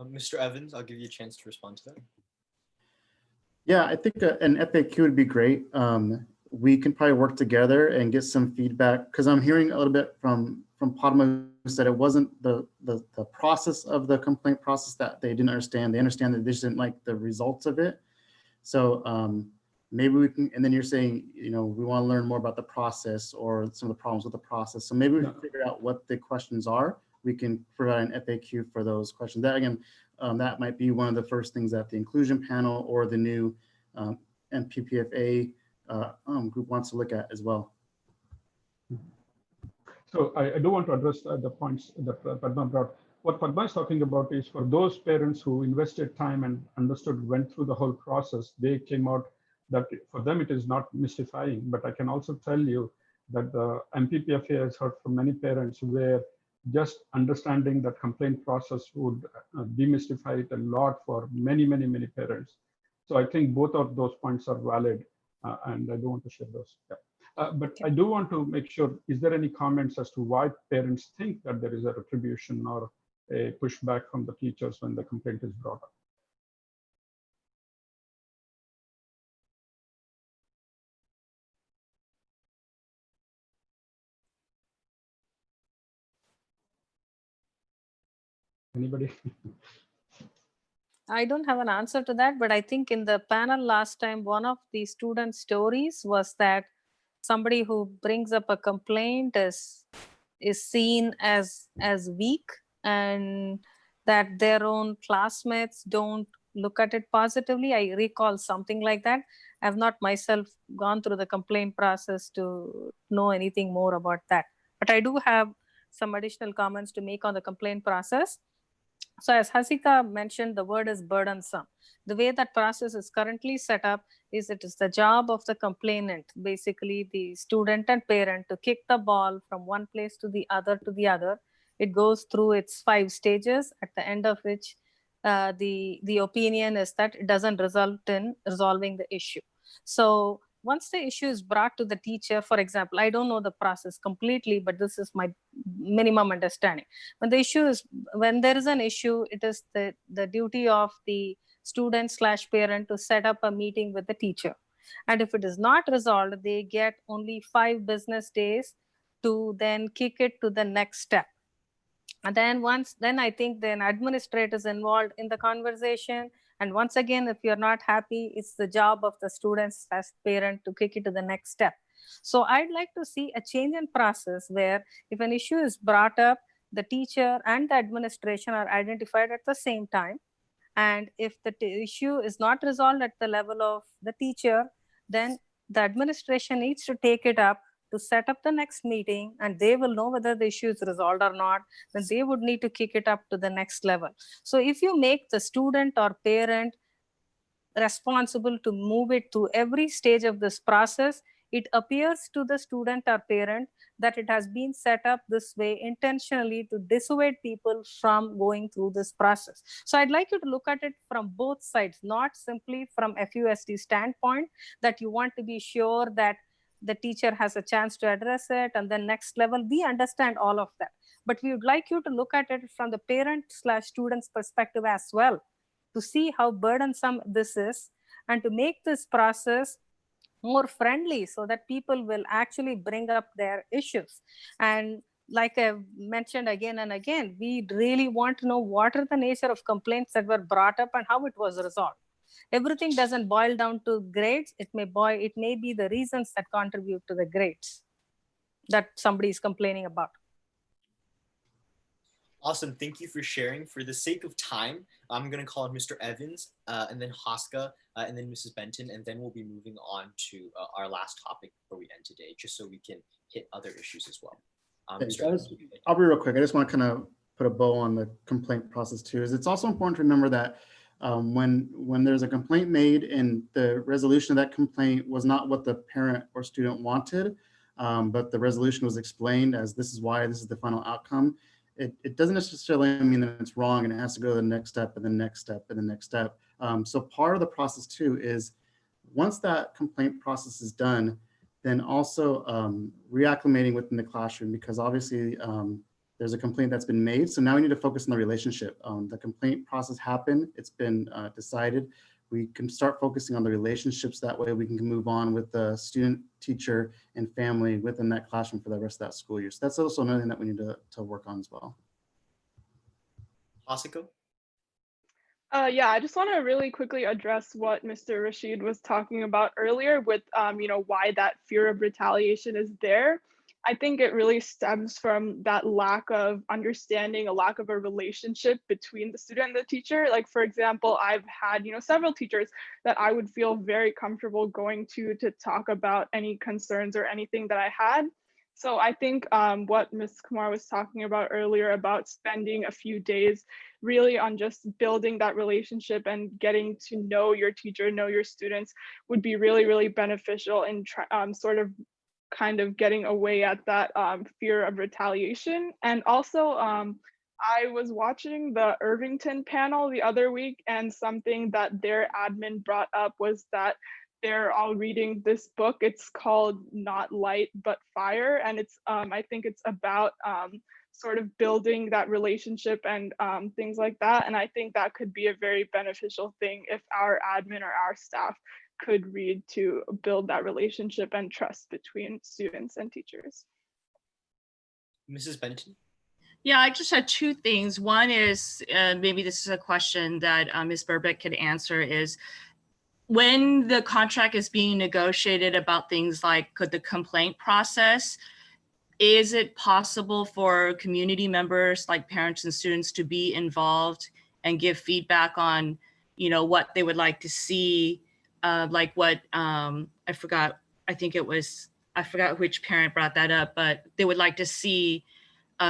Mr. Evans, I'll give you a chance to respond to that. Yeah, I think an FAQ would be great. We can probably work together and get some feedback, because I'm hearing a little bit from Padma, who said it wasn't the process of the complaint process that they didn't understand. They understand that they just didn't like the results of it. So maybe we can, and then you're saying, you know, we want to learn more about the process or some of the problems with the process. So maybe we can figure out what the questions are. We can provide an FAQ for those questions. That again, that might be one of the first things that the inclusion panel or the new MPPFA group wants to look at as well. So I do want to address the points that Padma brought. What Padma is talking about is for those parents who invested time and understood, went through the whole process, they came out that for them it is not mystifying. But I can also tell you that the MPPFA has heard from many parents where just understanding that complaint process would demystify it a lot for many, many, many parents. So I think both of those points are valid, and I do want to share those. Yeah. But I do want to make sure, is there any comments as to why parents think that there is a retribution or a pushback from the teachers when the complaint is brought up? Anybody? I don't have an answer to that, but I think in the panel last time, one of the student stories was that somebody who brings up a complaint is seen as weak, and that their own classmates don't look at it positively. I recall something like that. I have not myself gone through the complaint process to know anything more about that. But I do have some additional comments to make on the complaint process. So as Hasika mentioned, the word is burdensome. The way that process is currently set up is it is the job of the complainant, basically the student and parent, to kick the ball from one place to the other to the other. It goes through its 5 stages, at the end of which the opinion is that it doesn't result in resolving the issue. So once the issue is brought to the teacher, for example, I don't know the process completely, but this is my minimum understanding. When there is an issue, it is the duty of the student/parent to set up a meeting with the teacher. And if it is not resolved, they get only 5 business days to then kick it to the next step. And then I think then administrator is involved in the conversation. And once again, if you're not happy, it's the job of the students as parent to kick it to the next step. So I'd like to see a change in process where if an issue is brought up, the teacher and the administration are identified at the same time. And if the issue is not resolved at the level of the teacher, then the administration needs to take it up to set up the next meeting, and they will know whether the issue is resolved or not. Then they would need to kick it up to the next level. So if you make the student or parent responsible to move it through every stage of this process, it appears to the student or parent that it has been set up this way intentionally to dissuade people from going through this process. So I'd like you to look at it from both sides, not simply from FUSD standpoint, that you want to be sure that the teacher has a chance to address it, and then next level, we understand all of that. But we would like you to look at it from the parent/student's perspective as well, to see how burdensome this is, and to make this process more friendly so that people will actually bring up their issues. And like I've mentioned again and again, we really want to know what are the nature of complaints that were brought up and how it was resolved. Everything doesn't boil down to grades. It may be the reasons that contribute to the grades that somebody is complaining about. Awesome. Thank you for sharing. For the sake of time, I'm going to call on Mr. Evans, and then Haska, and then Mrs. Benton, and then we'll be moving on to our last topic before we end today, just so we can hit other issues as well. Mr. Evans. I'll be real quick. I just want to kind of put a bow on the complaint process too. It's also important to remember that when there's a complaint made and the resolution of that complaint was not what the parent or student wanted, but the resolution was explained as this is why, this is the final outcome, it doesn't necessarily mean that it's wrong and it has to go to the next step and the next step and the next step. So part of the process too is once that complaint process is done, then also reacclimating within the classroom, because obviously there's a complaint that's been made. So now we need to focus on the relationship. The complaint process happened, it's been decided. We can start focusing on the relationships. That way we can move on with the student, teacher, and family within that classroom for the rest of that school year. So that's also another thing that we need to work on as well. Asiko? Yeah, I just want to really quickly address what Mr. Rashid was talking about earlier with, why that fear of retaliation is there. I think it really stems from that lack of understanding, a lack of a relationship between the student and the teacher. Like, for example, I've had, several teachers that I would feel very comfortable going to talk about any concerns or anything that I had. So I think what Ms. Kumar was talking about earlier about spending a few days really on just building that relationship and getting to know your teacher, know your students would be really, really beneficial in kind of getting away at that fear of retaliation. And also, I was watching the Irvington panel the other week, and something that their admin brought up was that they're all reading this book. It's called Not Light But Fire, and it's I think it's about sort of building that relationship and things like that. And I think that could be a very beneficial thing if our admin or our staff could read to build that relationship and trust between students and teachers. Mrs. Benton? Yeah, I just had two things. One is, maybe this is a question that Ms. Burbick could answer, is when the contract is being negotiated about things like the complaint process, is it possible for community members like parents and students to be involved and give feedback on, what they would like to see, like what, I forgot which parent brought that up, but they would like to see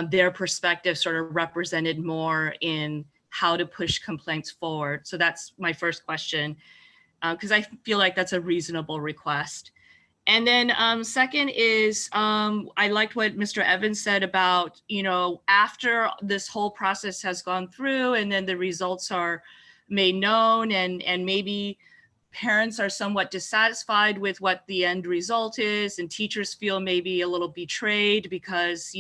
their perspective sort of represented more in how to push complaints forward. So that's my first question, because I feel like that's a reasonable request. And then second is, I liked what Mr. Evans said about, after this whole process has gone through and then the results are made known, and maybe parents are somewhat dissatisfied with what the end result is, and teachers feel maybe a little betrayed because,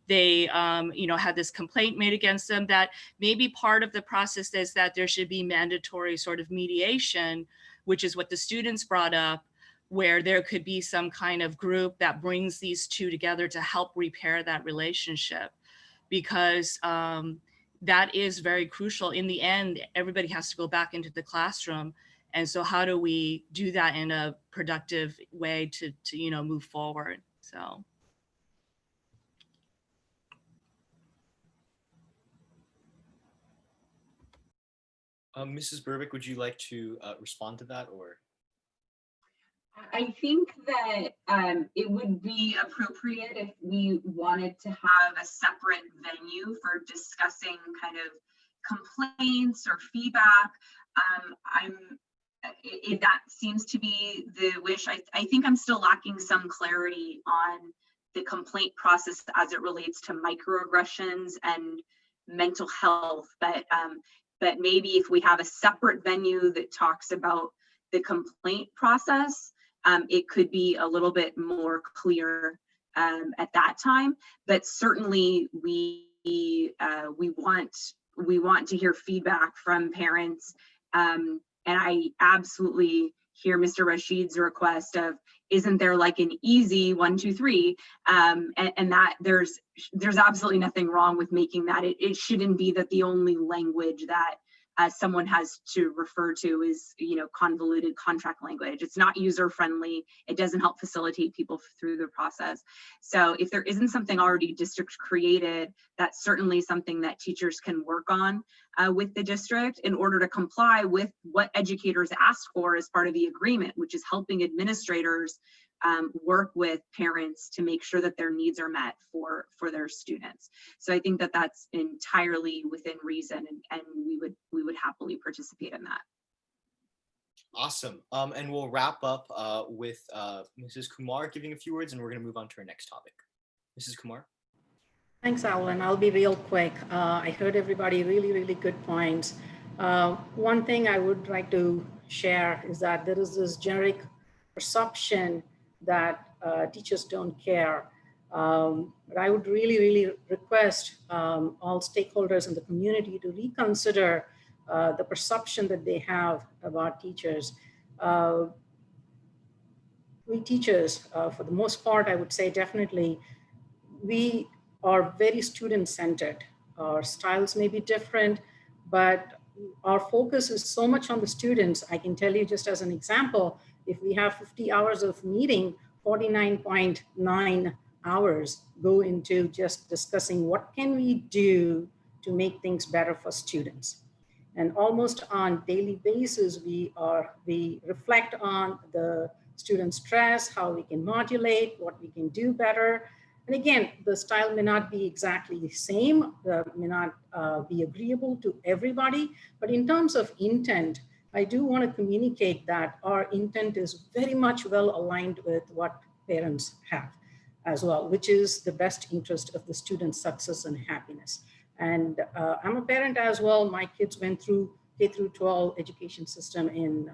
they, had this complaint made against them, that maybe part of the process is that there should be mandatory sort of mediation, which is what the students brought up, where there could be some kind of group that brings these two together to help repair that relationship, because that is very crucial. In the end, everybody has to go back into the classroom. And so how do we do that in a productive way to move forward? So. Mrs. Burbick, would you like to respond to that, or? I think that it would be appropriate if we wanted to have a separate venue for discussing kind of complaints or feedback. If that seems to be the wish, I think I'm still lacking some clarity on the complaint process as it relates to microaggressions and mental health. But maybe if we have a separate venue that talks about the complaint process, it could be a little bit more clear at that time. But certainly we want to hear feedback from parents, and I absolutely hear Mr. Rashid's request of, isn't there like an easy 1, 2, 3, and that there's absolutely nothing wrong with making that. It shouldn't be that the only language that someone has to refer to is, convoluted contract language. It's not user friendly. It doesn't help facilitate people through the process. So if there isn't something already district created, that's certainly something that teachers can work on with the district in order to comply with what educators asked for as part of the agreement, which is helping administrators work with parents to make sure that their needs are met for their students. So I think that that's entirely within reason, and we would happily participate in that. Awesome. And we'll wrap up with Mrs. Kumar giving a few words, and we're going to move on to our next topic. Mrs. Kumar. Thanks, Alan. I'll be real quick. I heard everybody really, really good points. One thing I would like to share is that there is this generic perception that teachers don't care. But I would really, really request all stakeholders in the community to reconsider the perception that they have about teachers. We teachers, for the most part, I would say definitely, we are very student-centered. Our styles may be different, but our focus is so much on the students. I can tell you just as an example, if we have 50 hours of meeting, 49.9 hours go into just discussing what can we do to make things better for students. And almost on daily basis, we reflect on the student stress, how we can modulate, what we can do better. And again, the style may not be exactly the same, may not be agreeable to everybody, but in terms of intent, I do want to communicate that our intent is very much well aligned with what parents have as well, which is the best interest of the student's success and happiness. And I'm a parent as well. My kids went through K through 12 education system in,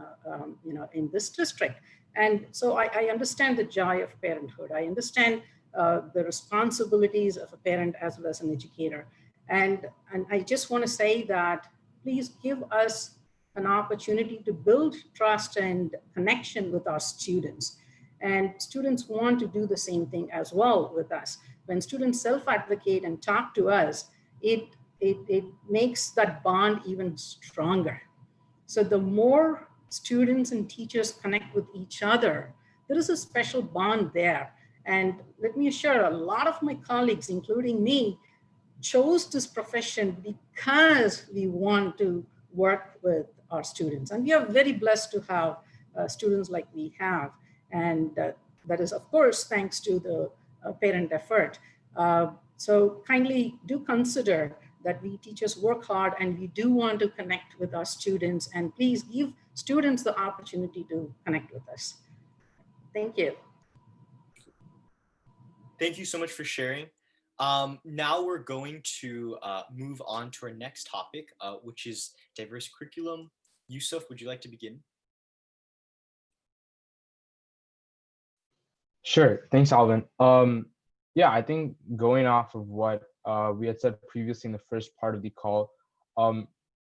in this district. And so I understand the joy of parenthood. I understand the responsibilities of a parent as well as an educator. And I just want to say that please give us an opportunity to build trust and connection with our students. And students want to do the same thing as well with us. When students self-advocate and talk to us, it makes that bond even stronger. So the more students and teachers connect with each other, there is a special bond there. And let me assure, a lot of my colleagues, including me, chose this profession because we want to work with our students. And we are very blessed to have students like we have. And that is, of course, thanks to the parent effort. So kindly do consider that we teachers work hard and we do want to connect with our students, and please give students the opportunity to connect with us. Thank you. Thank you so much for sharing. Now we're going to move on to our next topic, which is diverse curriculum. Yusuf, would you like to begin? Sure, thanks, Alvin. Yeah, I think going off of what we had said previously in the first part of the call,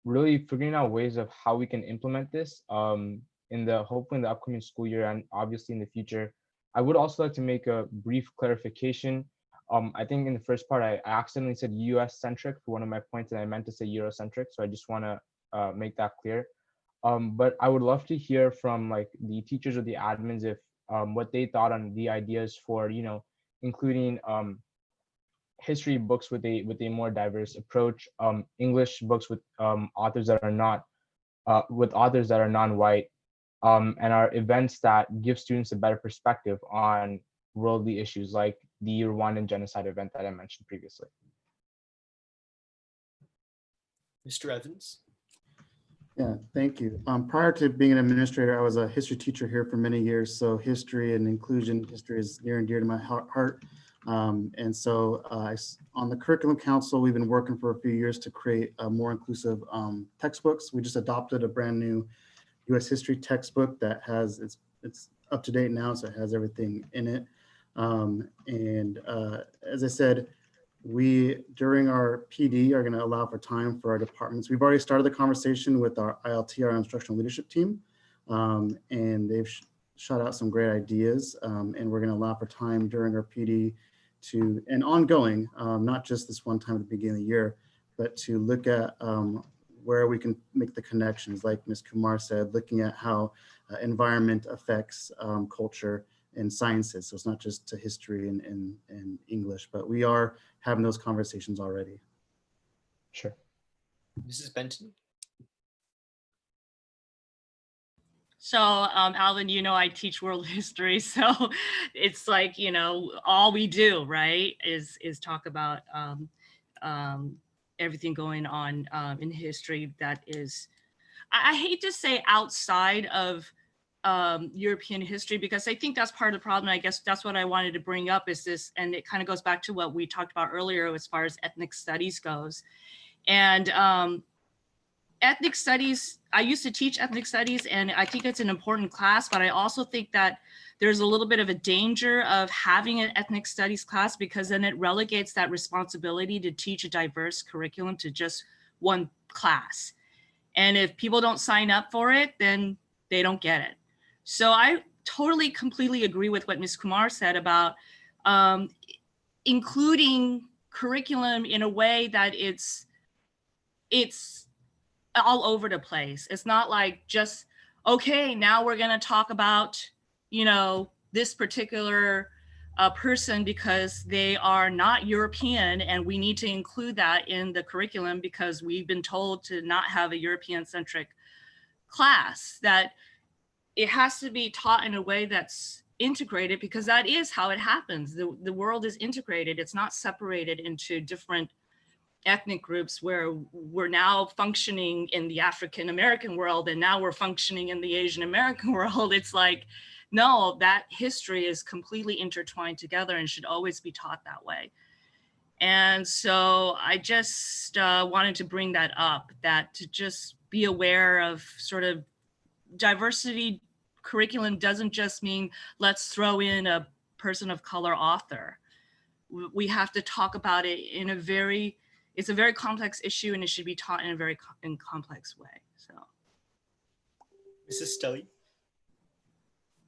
really figuring out ways of how we can implement this hopefully in the upcoming school year and obviously in the future. I would also like to make a brief clarification. I think in the first part, I accidentally said US-centric for one of my points, and I meant to say Eurocentric, so I just want to make that clear. But I would love to hear from like the teachers or the admins if what they thought on the ideas for, including history books with a more diverse approach, English books with authors that are not non-white, and our events that give students a better perspective on worldly issues like the Rwandan genocide event that I mentioned previously. Mr. Evans? Yeah, thank you. Prior to being an administrator, I was a history teacher here for many years. So history and inclusion, history is near and dear to my heart. And so on the Curriculum Council, we've been working for a few years to create more inclusive textbooks. We just adopted a brand new US history textbook that has, it's up to date now, so it has everything in it. As I said, we, during our PD, are going to allow for time for our departments. We've already started the conversation with our ILT, our instructional leadership team, and they've shot out some great ideas. And we're going to allow for time during our PD to, and ongoing, not just this one time at the beginning of the year, but to look at where we can make the connections, like Ms. Kumar said, looking at how environment affects culture and sciences. So it's not just to history and English, but we are having those conversations already. Sure. Mrs. Benton? So Alvin, I teach world history, so it's like, all we do, right, is talk about everything going on in history that is, I hate to say outside of European history, because I think that's part of the problem. I guess that's what I wanted to bring up is this, and it kind of goes back to what we talked about earlier as far as ethnic studies goes. And ethnic studies, I used to teach ethnic studies, and I think it's an important class, but I also think that there's a little bit of a danger of having an ethnic studies class, because then it relegates that responsibility to teach a diverse curriculum to just one class. And if people don't sign up for it, then they don't get it. So I totally, completely agree with what Ms. Kumar said about including curriculum in a way that it's all over the place. It's not like just, okay, now we're going to talk about, you know, this particular person because they are not European, and we need to include that in the curriculum because we've been told to not have a European-centric class. That it has to be taught in a way that's integrated, because that is how it happens. The world is integrated. It's not separated into different ethnic groups where we're now functioning in the African American world and now we're functioning in the Asian American world. It's like, no, that history is completely intertwined together and should always be taught that way. And so I just wanted to bring that up, that to just be aware of sort of diversity curriculum doesn't just mean let's throw in a person of color author. We have to talk about it in a very, it's a very complex issue, and it should be taught in a very complex way. So, Mrs. Stelly.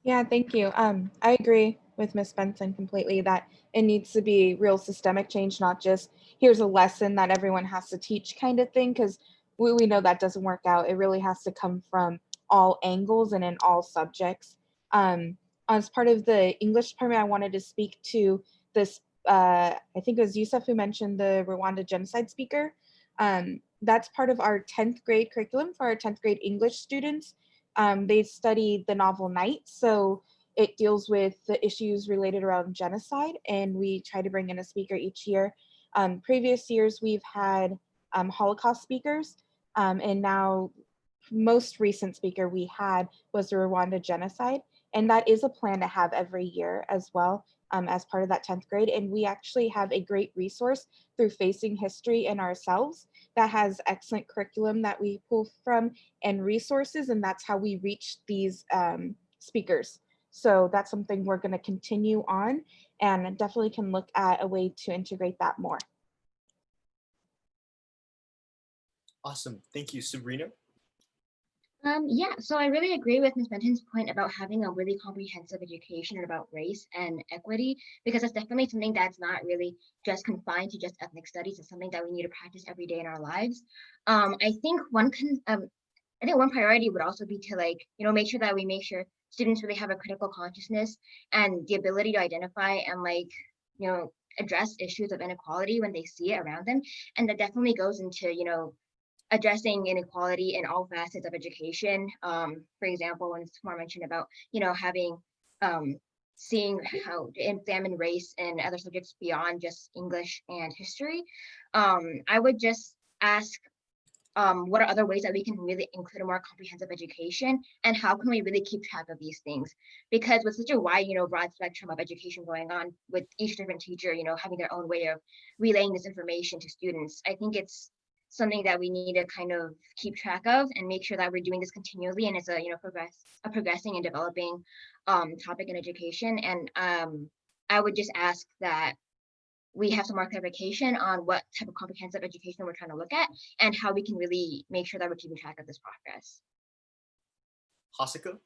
Yeah, thank you. I agree with Ms. Benson completely that it needs to be real systemic change, not just here's a lesson that everyone has to teach kind of thing, because we know that doesn't work out. It really has to come from all angles and in all subjects. As part of the English department, I wanted to speak to this, I think it was Yusuf who mentioned the Rwanda genocide speaker. That's part of our 10th grade curriculum for our 10th grade English students. They studied the novel Night, so it deals with the issues related around genocide, and we try to bring in a speaker each year. Previous years, we've had Holocaust speakers, and now most recent speaker we had was the Rwanda genocide, and that is a plan to have every year as well as part of that 10th grade. And we actually have a great resource through Facing History in Ourselves that has excellent curriculum that we pull from and resources, and that's how we reach these speakers. So that's something we're going to continue on, and definitely can look at a way to integrate that more. Awesome. Thank you. Sabrina? Yeah, so I really agree with Ms. Benton's point about having a really comprehensive education about race and equity, because that's definitely something that's not really just confined to just ethnic studies. It's something that we need to practice every day in our lives. I think one priority would also be to, like, you know, make sure students really have a critical consciousness and the ability to identify and, like, you know, address issues of inequality when they see it around them. And that definitely goes into, you know, addressing inequality in all facets of education. For example, when Kumar mentioned about, you know, having seeing how to examine race and other subjects beyond just English and history, I would just ask, what are other ways that we can really include a more comprehensive education, and how can we really keep track of these things? Because with such a wide, you know, broad spectrum of education going on, with each different teacher, you know, having their own way of relaying this information to students, I think it's something that we need to kind of keep track of and make sure that we're doing this continually, and it's a, you know, progressing and developing topic in education. And I would just ask that we have some more clarification on what type of comprehensive education we're trying to look at and how we can really make sure that we're keeping track of this progress. Hasika?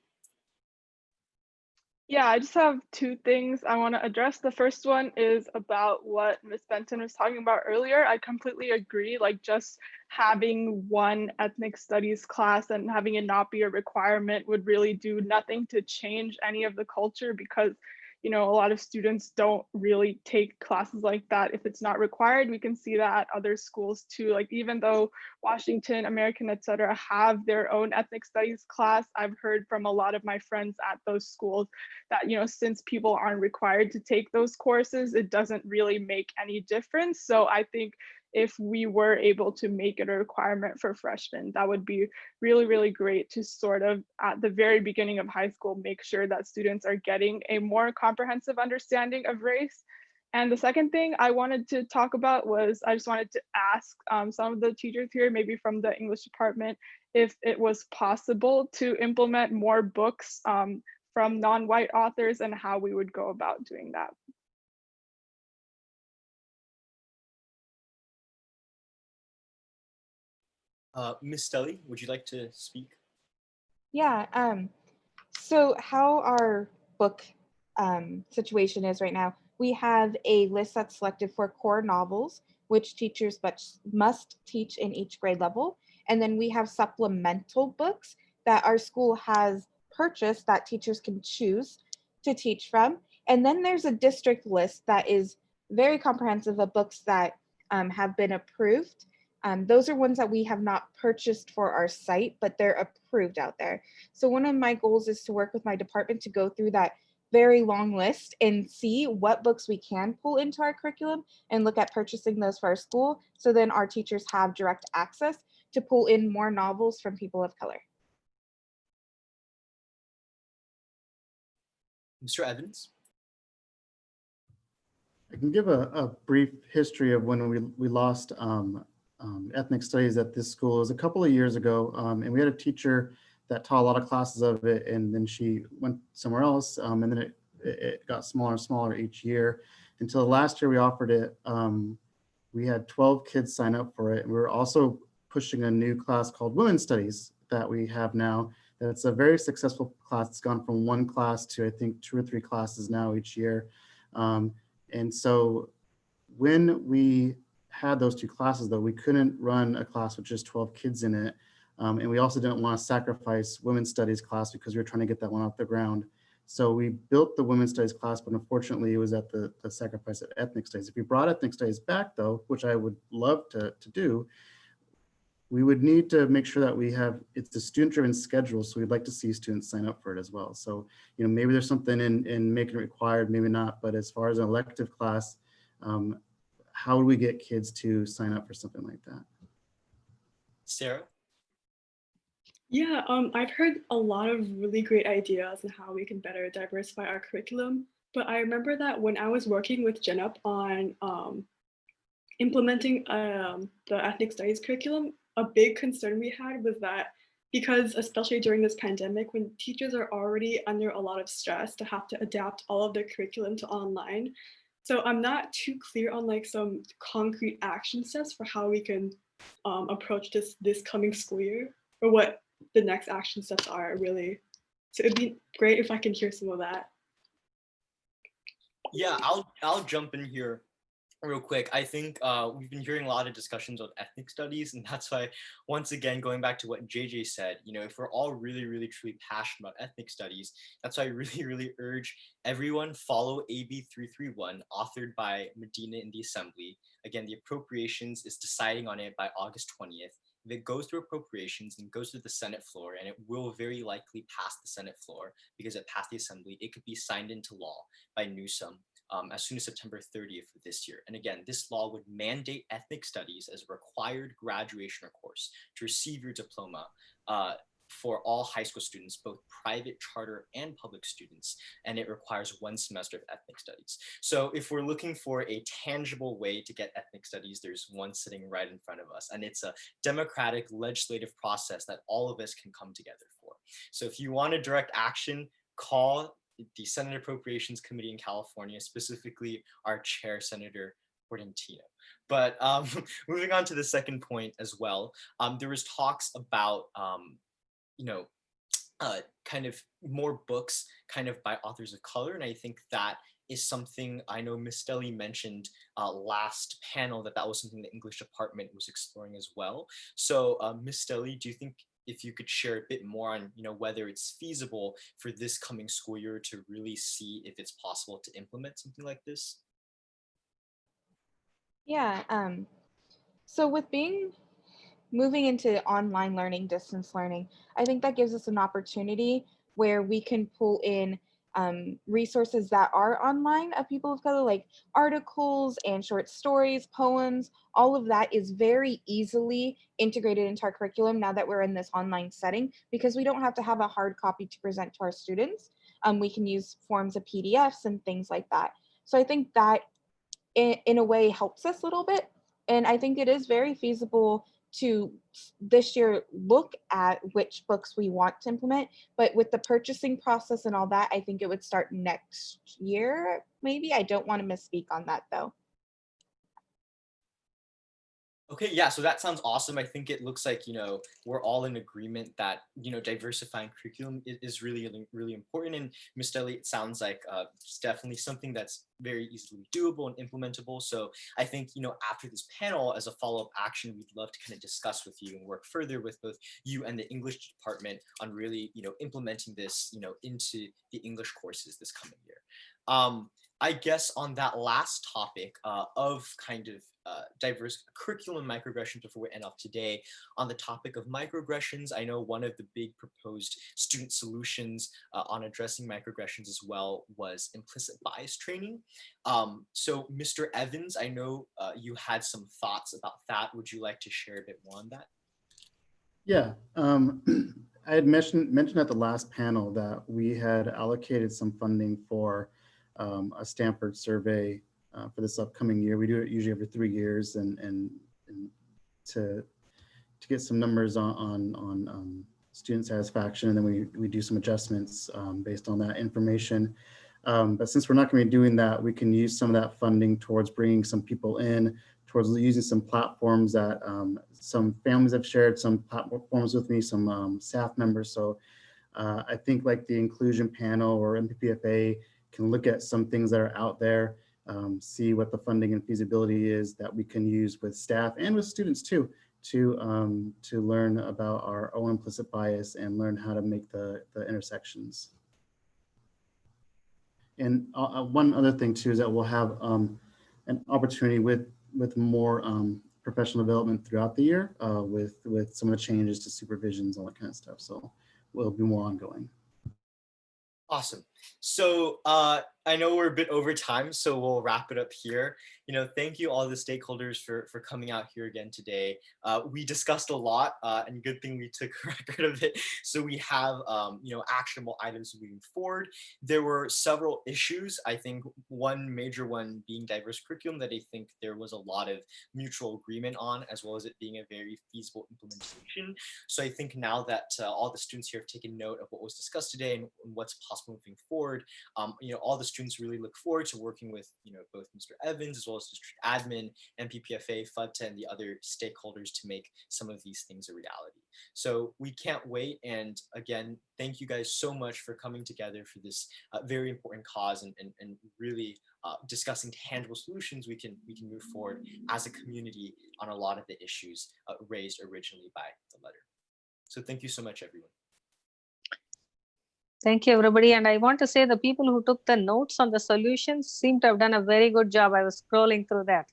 Yeah, I just have two things I want to address. The first one is about what Ms. Benton was talking about earlier. I completely agree. Like, just having one ethnic studies class and having it not be a requirement would really do nothing to change any of the culture, because, you know, a lot of students don't really take classes like that if it's not required. We can see that at other schools too. Like, even though Washington, American, etc., have their own ethnic studies class, I've heard from a lot of my friends at those schools that, you know, since people aren't required to take those courses, it doesn't really make any difference. So I think if we were able to make it a requirement for freshmen, that would be really, really great to sort of at the very beginning of high school, make sure that students are getting a more comprehensive understanding of race. And the second thing I wanted to talk about was I just wanted to ask some of the teachers here, maybe from the English department, if it was possible to implement more books from non-white authors and how we would go about doing that. Ms. Stelly, would you like to speak? Yeah, so how our book situation is right now, we have a list that's selected for core novels, which teachers must teach in each grade level. And then we have supplemental books that our school has purchased that teachers can choose to teach from. And then there's a district list that is very comprehensive of books that have been approved. Those are ones that we have not purchased for our site, but they're approved out there. So one of my goals is to work with my department to go through that very long list and see what books we can pull into our curriculum and look at purchasing those for our school. So then our teachers have direct access to pull in more novels from people of color. Mr. Evans? I can give a brief history of when we lost ethnic studies at this school. It was a couple of years ago, and we had a teacher that taught a lot of classes of it, and then she went somewhere else, and then it got smaller and smaller each year until the last year we offered it. We had 12 kids sign up for it, and we were also pushing a new class called Women's Studies that we have now. That's a very successful class. It's gone from one class to I think 2 or 3 classes now each year. And so when we had those 2 classes, though, we couldn't run a class with just 12 kids in it. And we also didn't want to sacrifice women's studies class because we were trying to get that one off the ground. So we built the women's studies class, but unfortunately it was at the sacrifice of ethnic studies. If we brought ethnic studies back, though, which I would love to do, we would need to make sure that it's a student-driven schedule. So we'd like to see students sign up for it as well. So, maybe there's something in making it required, maybe not, but as far as an elective class, how do we get kids to sign up for something like that? Sarah? Yeah, I've heard a lot of really great ideas on how we can better diversify our curriculum. But I remember that when I was working with GENup on implementing the ethnic studies curriculum, a big concern we had was that because especially during this pandemic, when teachers are already under a lot of stress to have to adapt all of their curriculum to online. So I'm not too clear on like some concrete action steps for how we can approach this coming school year, or what the next action steps are really. So it'd be great if I can hear some of that. Yeah, I'll jump in here real quick. I think we've been hearing a lot of discussions on ethnic studies, and that's why, once again, going back to what JJ said, if we're all really, really, truly passionate about ethnic studies, that's why I really, really urge everyone follow AB 331, authored by Medina in the Assembly. Again, the appropriations is deciding on it by August 20th. If it goes through appropriations and goes to the Senate floor, and it will very likely pass the Senate floor because it passed the Assembly, it could be signed into law by Newsom as soon as September 30th of this year. And again, this law would mandate ethnic studies as a required graduation course to receive your diploma for all high school students, both private, charter, and public students. And it requires 1 semester of ethnic studies. So if we're looking for a tangible way to get ethnic studies, there's one sitting right in front of us. And it's a democratic legislative process that all of us can come together for. So if you want a direct action, call the Senate Appropriations Committee in California, specifically our chair, Senator Portantino. But moving on to the second point as well, there was talks about, kind of more books kind of by authors of color. And I think that is something I know Ms. Stelly mentioned last panel that was something the English department was exploring as well. So Ms. Stelly, do you think if you could share a bit more on whether it's feasible for this coming school year to really see if it's possible to implement something like this? Yeah, so with moving into online learning, distance learning, I think that gives us an opportunity where we can pull in resources that are online of people of color, like articles and short stories, poems. All of that is very easily integrated into our curriculum now that we're in this online setting, because we don't have to have a hard copy to present to our students. We can use forms of PDFs and things like that. So I think that in a way helps us a little bit. And I think it is very feasible to this year look at which books we want to implement, but with the purchasing process and all that, I think it would start next year, maybe. I don't want to misspeak on that though. Okay, yeah, so that sounds awesome. I think it looks like, we're all in agreement that, diversifying curriculum is really, really important. And Ms. Deli, it sounds like it's definitely something that's very easily doable and implementable. So I think, after this panel, as a follow-up action, we'd love to kind of discuss with you and work further with both you and the English department on really, implementing this, into the English courses this coming year. I guess on that last topic of kind of diverse curriculum microaggressions, before we end off today, on the topic of microaggressions, I know one of the big proposed student solutions on addressing microaggressions as well was implicit bias training. So Mr. Evans, I know you had some thoughts about that. Would you like to share a bit more on that? Yeah, I had mentioned at the last panel that we had allocated some funding for a Stanford survey for this upcoming year. We do it usually every 3 years, and to get some numbers on student satisfaction, and then we do some adjustments based on that information. But since we're not going to be doing that, we can use some of that funding towards bringing some people in, towards using some platforms that some families have shared, some platforms with me, some staff members. So I think like the inclusion panel or MPPFA can look at some things that are out there, see what the funding and feasibility is that we can use with staff and with students too, to learn about our own implicit bias and learn how to make the intersections. And one other thing too is that we'll have an opportunity with more professional development throughout the year with some of the changes to supervisions, all that kind of stuff. So we'll be more ongoing. Awesome. So I know we're a bit over time, so we'll wrap it up here. Thank you all the stakeholders for coming out here again today. We discussed a lot, and good thing we took a record of it. So we have, actionable items moving forward. There were several issues. I think one major one being diverse curriculum that I think there was a lot of mutual agreement on, as well as it being a very feasible implementation. So I think now that all the students here have taken note of what was discussed today and what's possible moving forward, all the students really look forward to working with, both Mr. Evans as well as district admin, MPPFA, FUDTA, and the other stakeholders to make some of these things a reality. So we can't wait. And again, thank you guys so much for coming together for this very important cause and really discussing tangible solutions we can move forward as a community on a lot of the issues raised originally by the letter. So thank you so much, everyone. Thank you, everybody. And I want to say the people who took the notes on the solutions seem to have done a very good job. I was scrolling through that.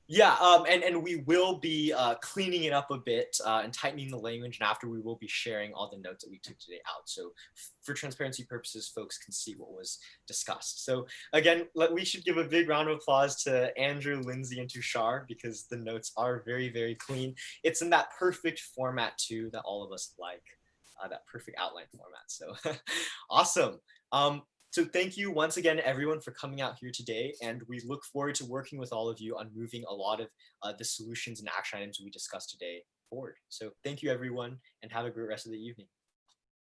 Yeah, and we will be cleaning it up a bit and tightening the language. And after, we will be sharing all the notes that we took today out. So for transparency purposes, folks can see what was discussed. So again, we should give a big round of applause to Andrew, Lindsay, and Tushar, because the notes are very, very clean. It's in that perfect format too that all of us like. That perfect outline format. So awesome. So thank you once again, everyone, for coming out here today. And we look forward to working with all of you on moving a lot of the solutions and action items we discussed today forward. So thank you, everyone, and have a great rest of the evening.